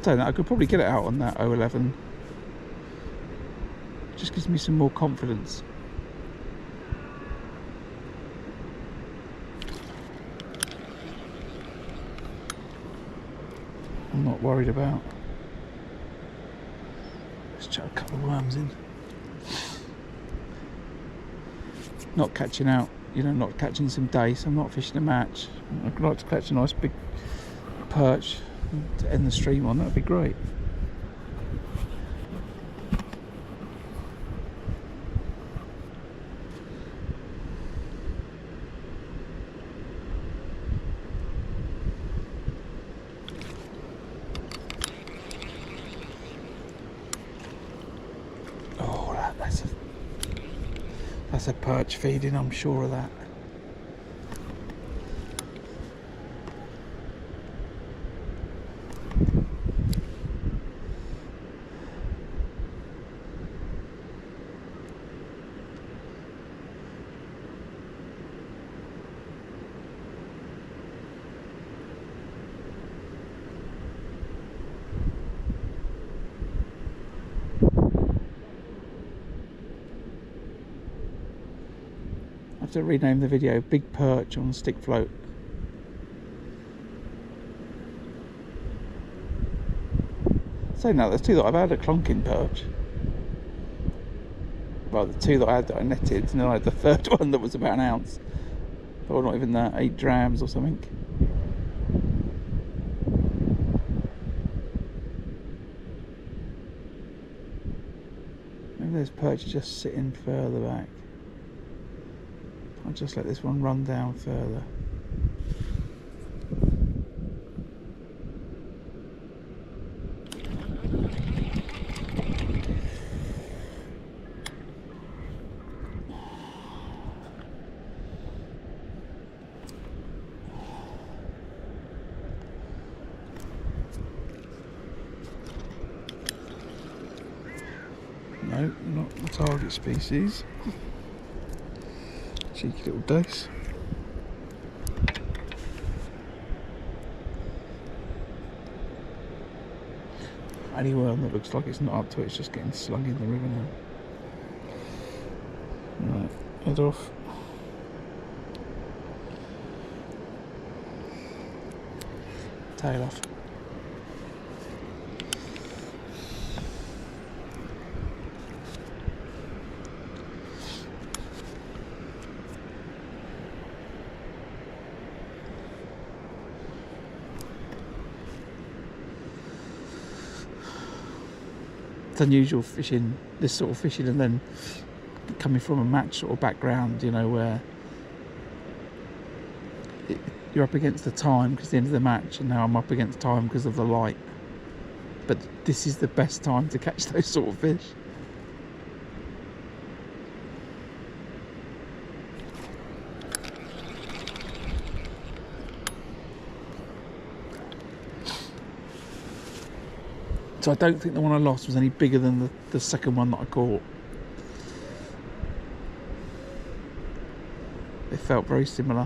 So I could probably get it out on that 011. Just gives me some more confidence. I'm not worried about. Let's chuck a couple of worms in. Not catching out, you know, not catching some dace. I'm not fishing a match. I'd like to catch a nice big perch to end the stream on. That'd be great. That's a perch feeding, I'm sure of that. I have to rename the video Big Perch on Stick Float. Saying that, there's two that I've had a clonking perch. Well, the two that I had that I netted, and then I had the third one that was about an ounce. Or not even that, 8 drams or something. Maybe there's perch just sitting further back. I'll just let this one run down further. No, not the target species. Cheeky little dace. Any worm that looks like it's not up to it, it's just getting slung in the river now. Right, head off. Tail off. It's unusual fishing, this sort of fishing, and then coming from a match sort of background, you know, where you're up against the time because the end of the match, and now I'm up against time because of the light. But this is the best time to catch those sort of fish. So I don't think the one I lost was any bigger than the second one that I caught. It felt very similar.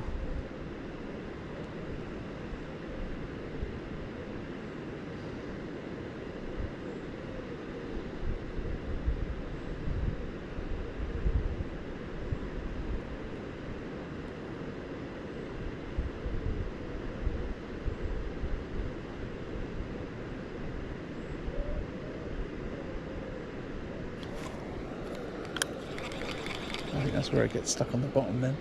I think that's where it gets stuck on the bottom then.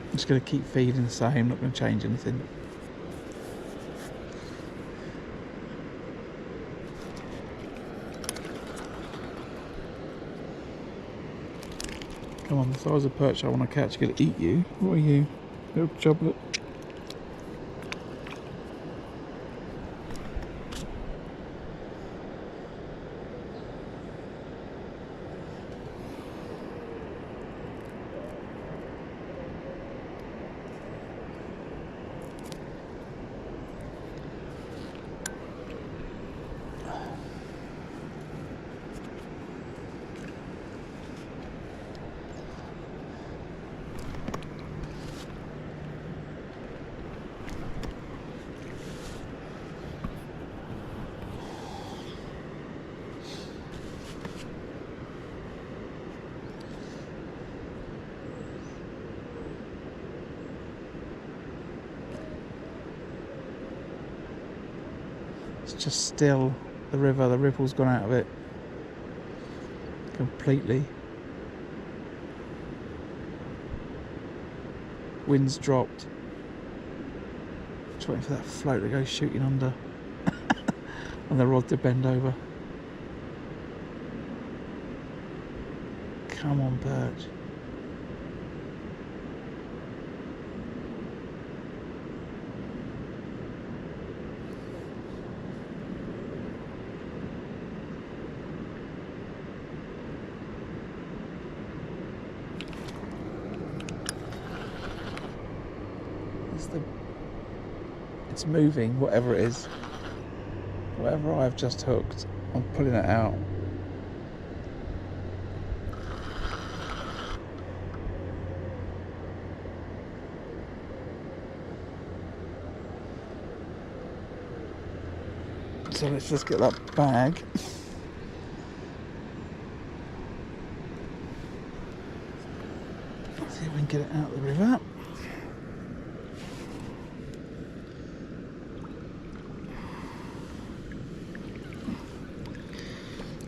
I'm just going to keep feeding the same, not going to change anything. Come on, the size of perch I want to catch is going to eat you. What are you? Little choblet. It's just still the river, the ripple's gone out of it completely. Wind's dropped. Just waiting for that float to go shooting under and the rod to bend over. Come on, perch. it's moving, whatever it is. Whatever I've just hooked, I'm pulling it out. So let's just get that bag. Let's see if we can get it out of the river.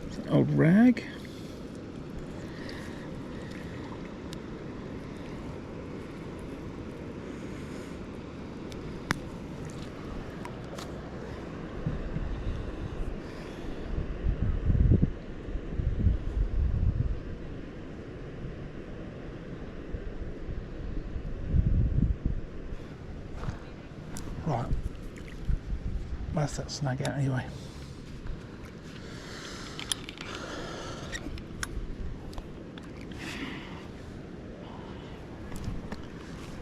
It's an old rag. Right, that's that snag out anyway.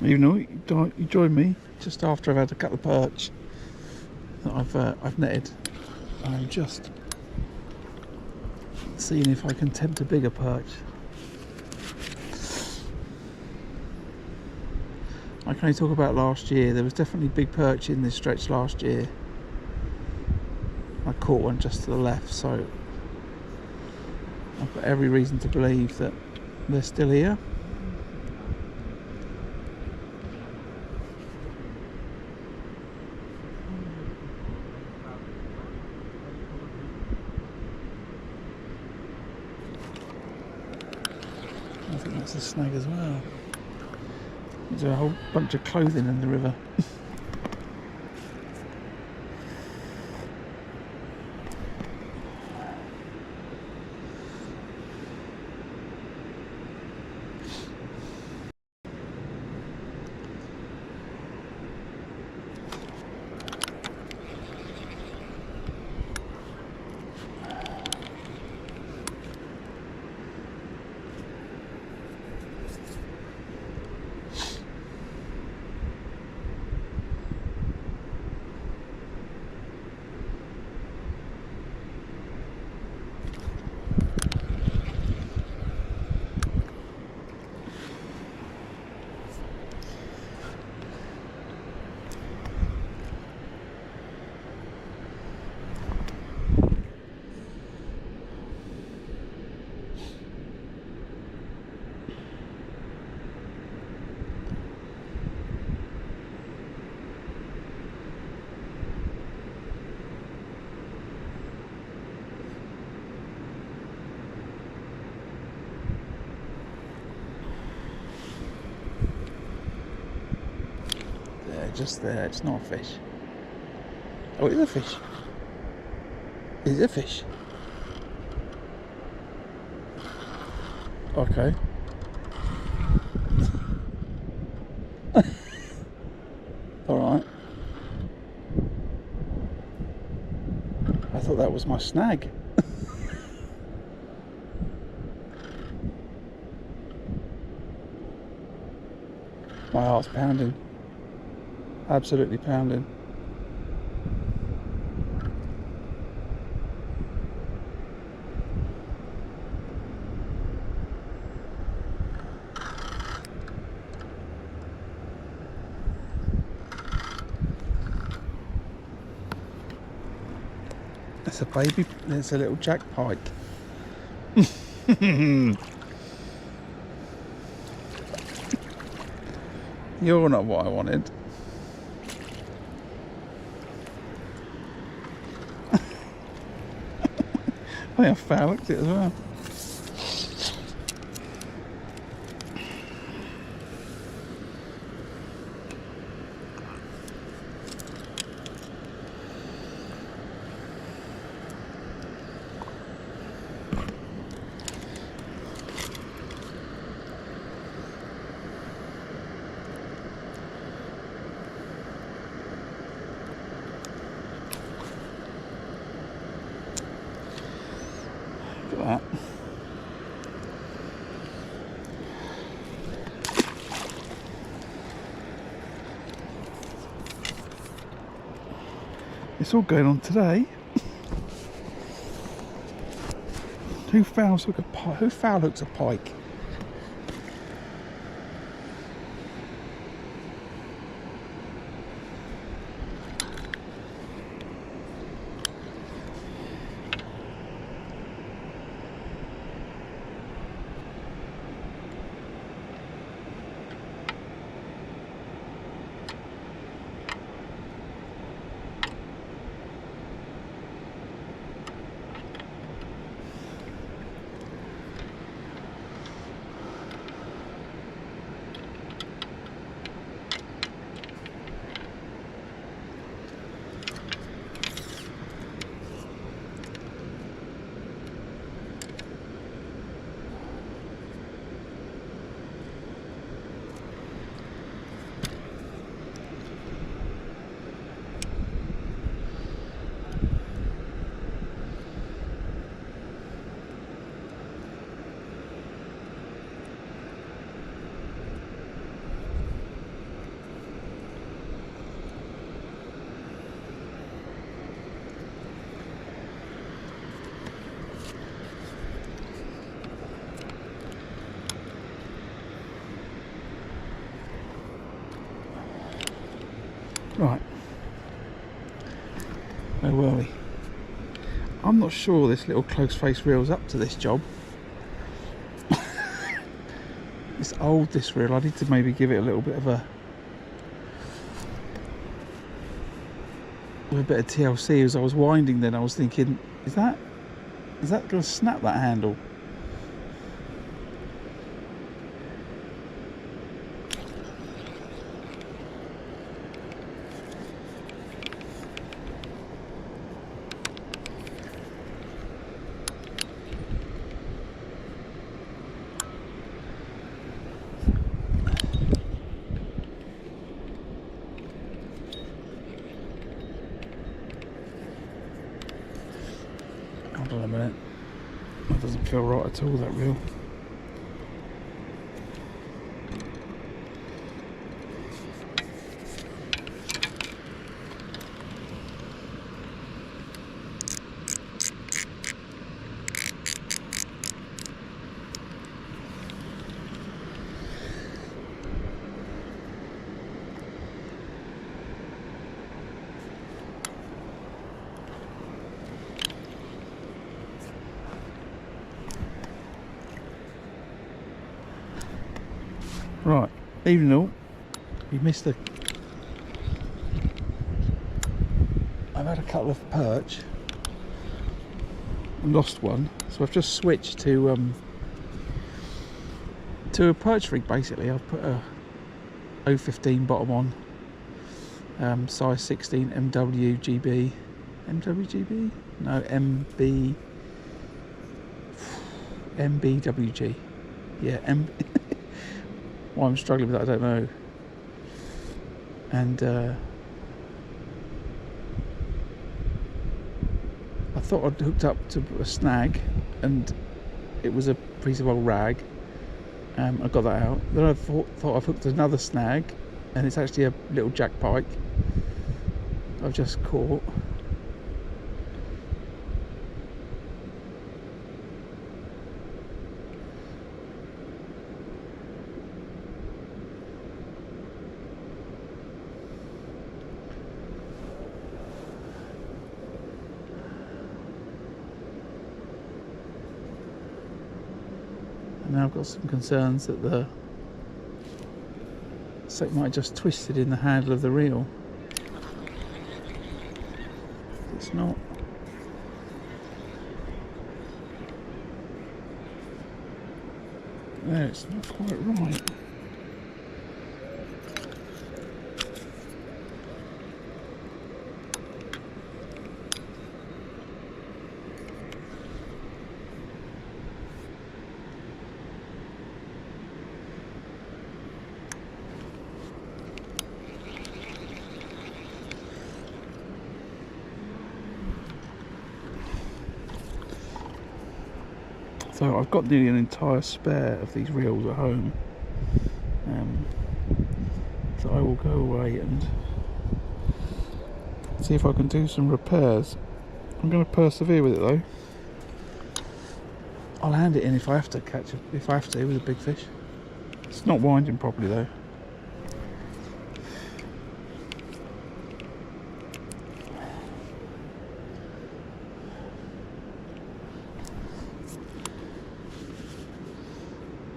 Even though you joined me just after I've had a couple of perch that I've netted, I'm just seeing if I can tempt a bigger perch. I can only talk about last year. There was definitely big perch in this stretch last year. I caught one just to the left, so I've got every reason to believe that they're still here. I think that's a snag as well. There's a whole bunch of clothing in the river. Just there, it's not a fish. Oh, it is a fish. It is a fish. Okay. Alright. I thought that was my snag. My heart's pounding. Absolutely pounding. It's a baby, it's a little jack pike. You're not what I wanted. I think I foul-hooked it as well. Look at that. It's all going on today. Who fouls hook a pike? Who foul hooks a pike? Right, where were we? I'm not sure this little close face reel's up to this job. It's old, this reel. I need to maybe give it a little bit of a bit of TLC. As I was winding then I was thinking, is that going to snap, that handle? Hold on a minute. That doesn't feel right at all, that reel. Right, even though we missed a... I've had a couple of perch and lost one, so I've just switched to a perch rig basically. I've put a 015 bottom on, size 16 MWGB. MWGB? No, MBWG. Yeah, why I'm struggling with that I don't know. And I thought I'd hooked up to a snag and it was a piece of old rag. I got that out. Then I thought I've hooked another snag and it's actually a little jack pike I've just caught. Now I've got some concerns that the soap might have just twisted in the handle of the reel. It's not. There, it's not quite right. So I've got nearly an entire spare of these reels at home, so I will go away and see if I can do some repairs. I'm going to persevere with it though. I'll hand it in if I have to catch it, if I have to with a big fish. It's not winding properly though.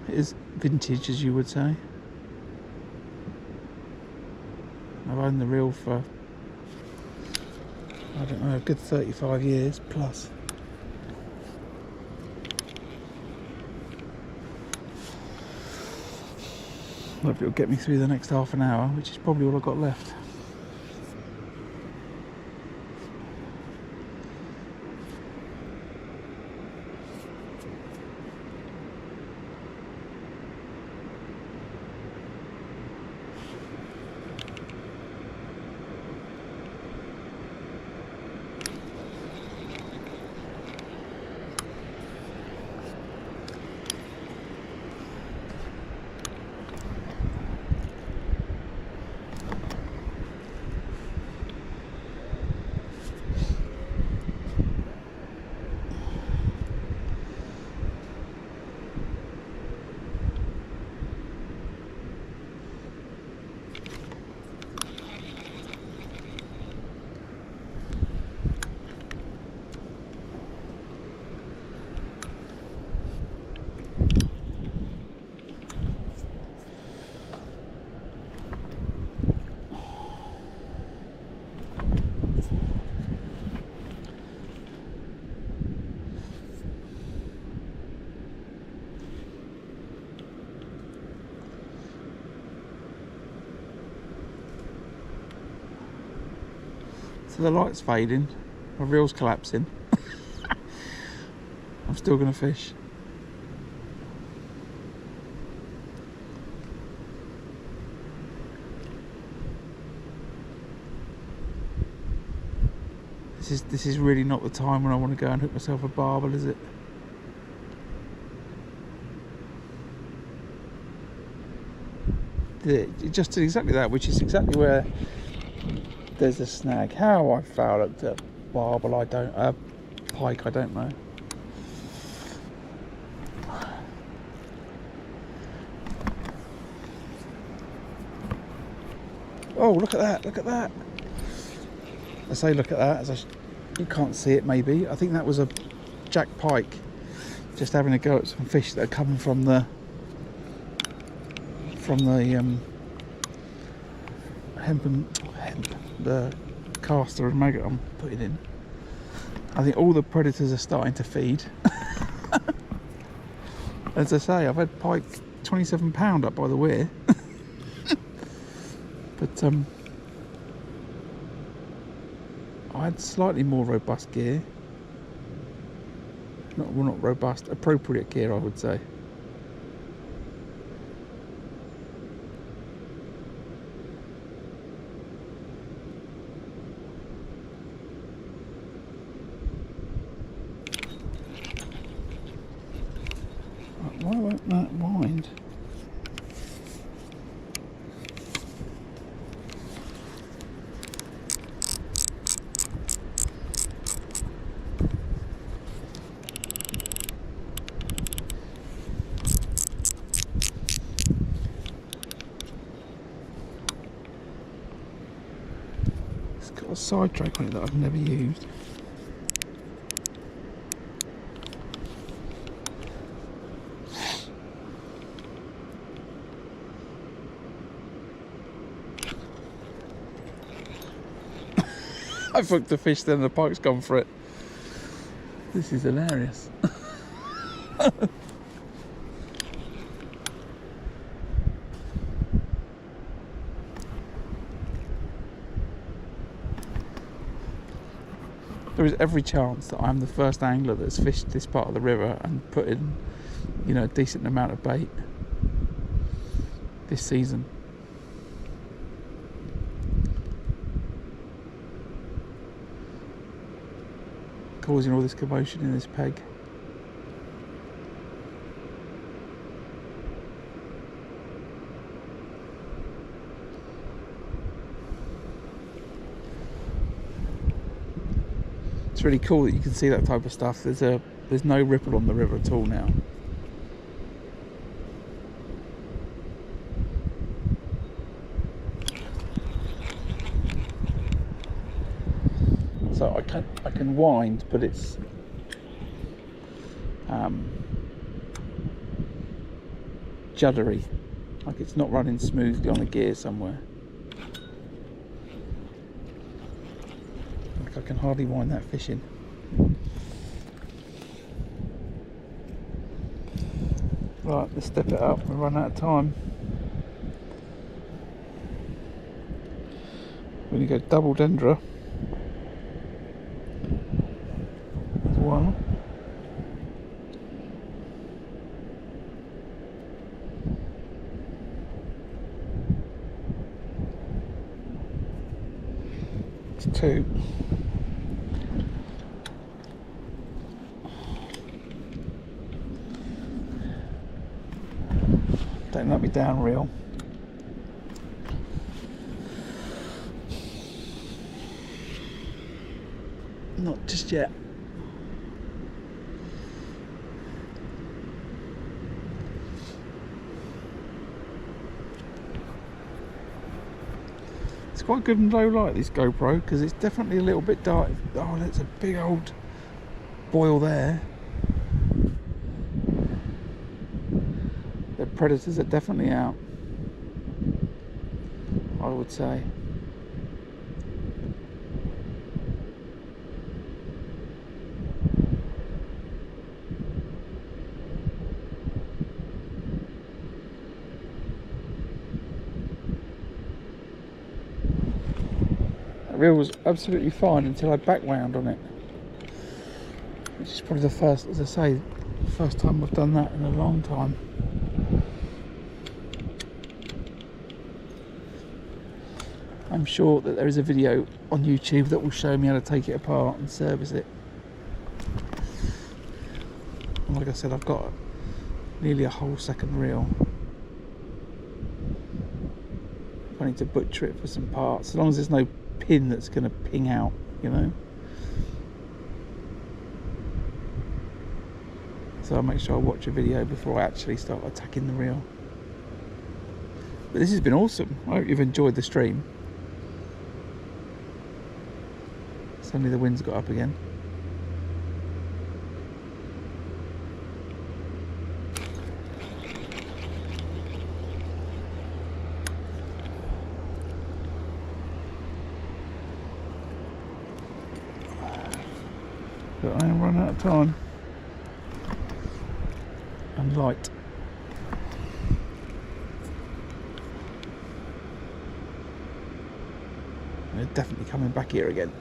It is vintage, as you would say. I've owned the reel for, I don't know, a good 35 years plus. Hopefully it'll get me through the next half an hour, which is probably all I've got left. So the light's fading, my reel's collapsing. I'm still going to fish. This is really not the time when I want to go and hook myself a barbel, is it? It just did exactly that, which is exactly where there's a snag. How I fouled at the barbel, I don't, pike, I don't know. Oh, look at that, look at that. I say look at that, as you can't see it maybe. I think that was a jack pike just having a go at some fish that are coming from the the caster and maggot I'm putting in. I think all the predators are starting to feed. As I say, I've had pike 27 pound up by the weir. But I had slightly more robust gear. Not robust, appropriate gear, I would say. Why won't that wind? It's got a side track on it that I've never used. I've hooked the fish, then the pike's gone for it. This is hilarious. There is every chance that I'm the first angler that's fished this part of the river and put in, you know, a decent amount of bait this season. Causing all this commotion in this peg. It's really cool that you can see that type of stuff. There's no ripple on the river at all now. So I can wind, but it's juddery, like it's not running smoothly on a gear somewhere. Like I can hardly wind that fish in. Right, let's step it up. We've run out of time. We're going to go double dendra. There's one. It's two. Don't let me down reel. Not just yet. It's quite good in low light, this GoPro, because it's definitely a little bit dark. Oh, that's a big old boil there. The predators are definitely out, I would say. That reel was absolutely fine until I back wound on it, which is probably the first, as I say, first time I've done that in a long time. I'm sure that there is a video on YouTube that will show me how to take it apart and service it. And like I said, I've got nearly a whole second reel. I need to butcher it for some parts, as long as there's no pin that's going to ping out, you know. So I'll make sure I watch a video before I actually start attacking the reel. But this has been awesome. I hope you've enjoyed the stream. Suddenly the wind's got up again. But I am running out of time. And light. They're definitely coming back here again.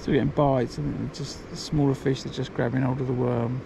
Still getting bites, and just the smaller fish that are just grabbing hold of the worm.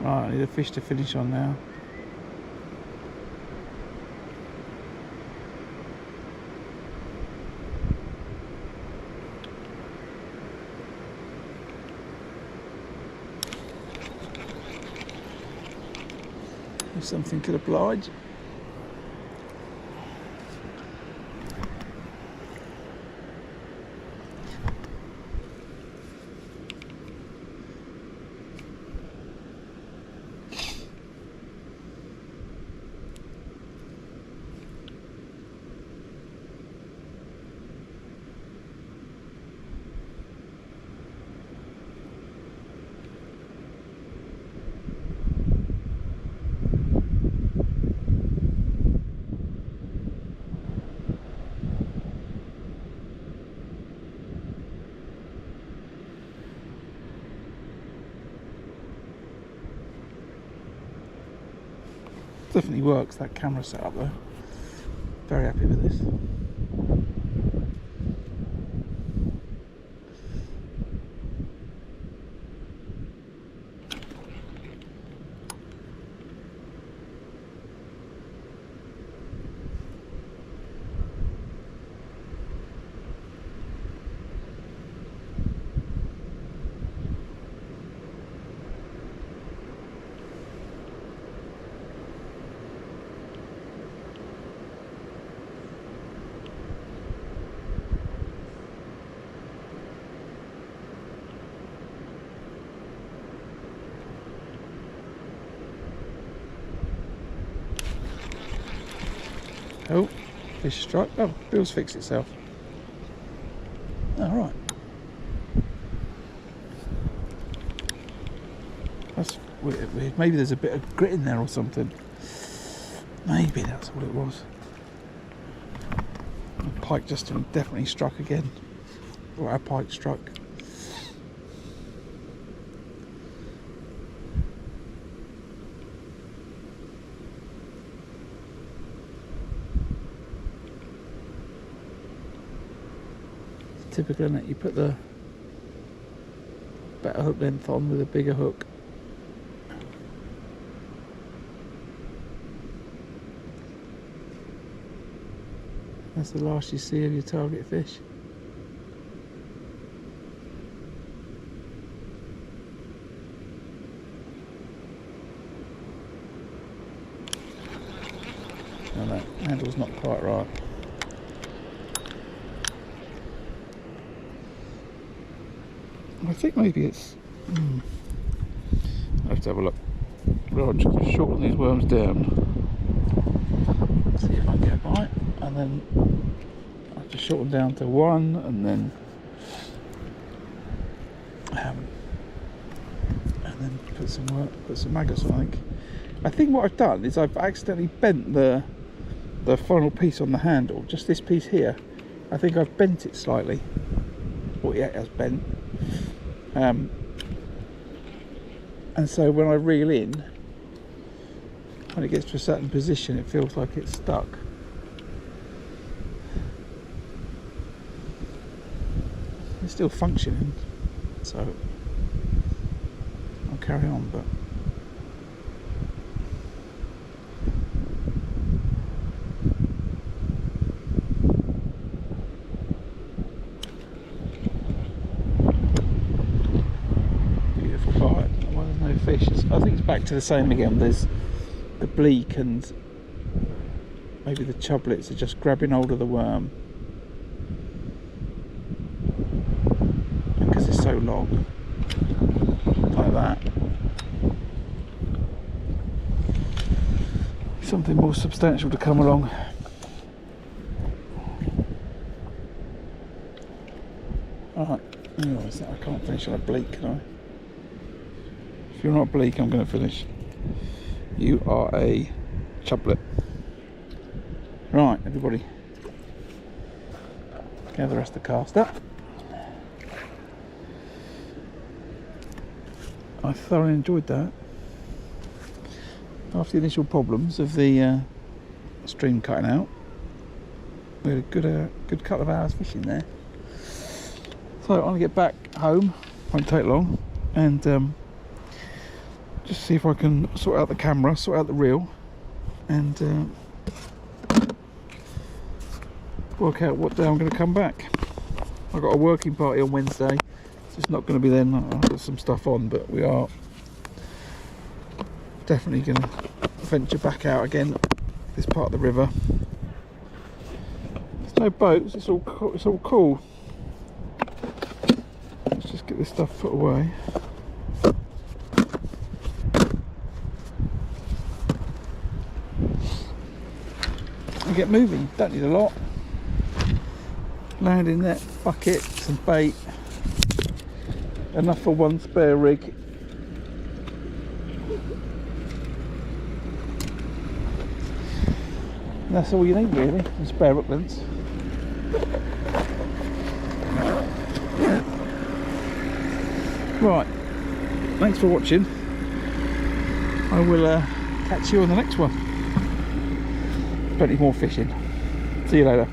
Right, I need a fish to finish on now. If something could oblige. Definitely works, that camera setup though. Very happy with this. Oh, fish strike. Oh, bill's fixed itself. All right. That's weird. Maybe there's a bit of grit in there or something. Maybe that's what it was. The pike just definitely struck again. Or our pike struck. Typical, isn't it? You put the better hook length on with a bigger hook. That's the last you see of your target fish. No, that handle's not quite right. I think maybe it's... I have to have a look. I'll just shorten these worms down. See if I can get a bite. And then I have to shorten down to one, and then put some maggots on. I think what I've done is I've accidentally bent the final piece on the handle. Just this piece here. I think I've bent it slightly. thought it has bent. And so when I reel in, when it gets to a certain position, it feels like it's stuck. It's still functioning, so I'll carry on, but beautiful bite. Well, there's no fish. I think it's back to the same again. There's the bleak and maybe the chublets are just grabbing hold of the worm. Because it's so long, like that. Something more substantial to come along. Alright, anyways, I can't finish on a bleak, can I? If you're not bleak, I'm going to finish. You are a chublet. Right, everybody, gather the rest of the cast up. I thoroughly enjoyed that. After the initial problems of the stream cutting out, we had a good couple of hours fishing there. So I'm going to get back home, won't take long, and just see if I can sort out the camera, sort out the reel, and work out what day I'm going to come back. I've got a working party on Wednesday. It's not going to be then. I've got some stuff on, but we are definitely going to venture back out again this part of the river. There's no boats, it's all cool. Let's just get this stuff put away. And get moving. Don't need a lot. Landing net, bucket, some bait. Enough for one spare rig. And that's all you need really, some spare uplands. Right, thanks for watching. I will catch you on the next one. Plenty more fishing. See you later.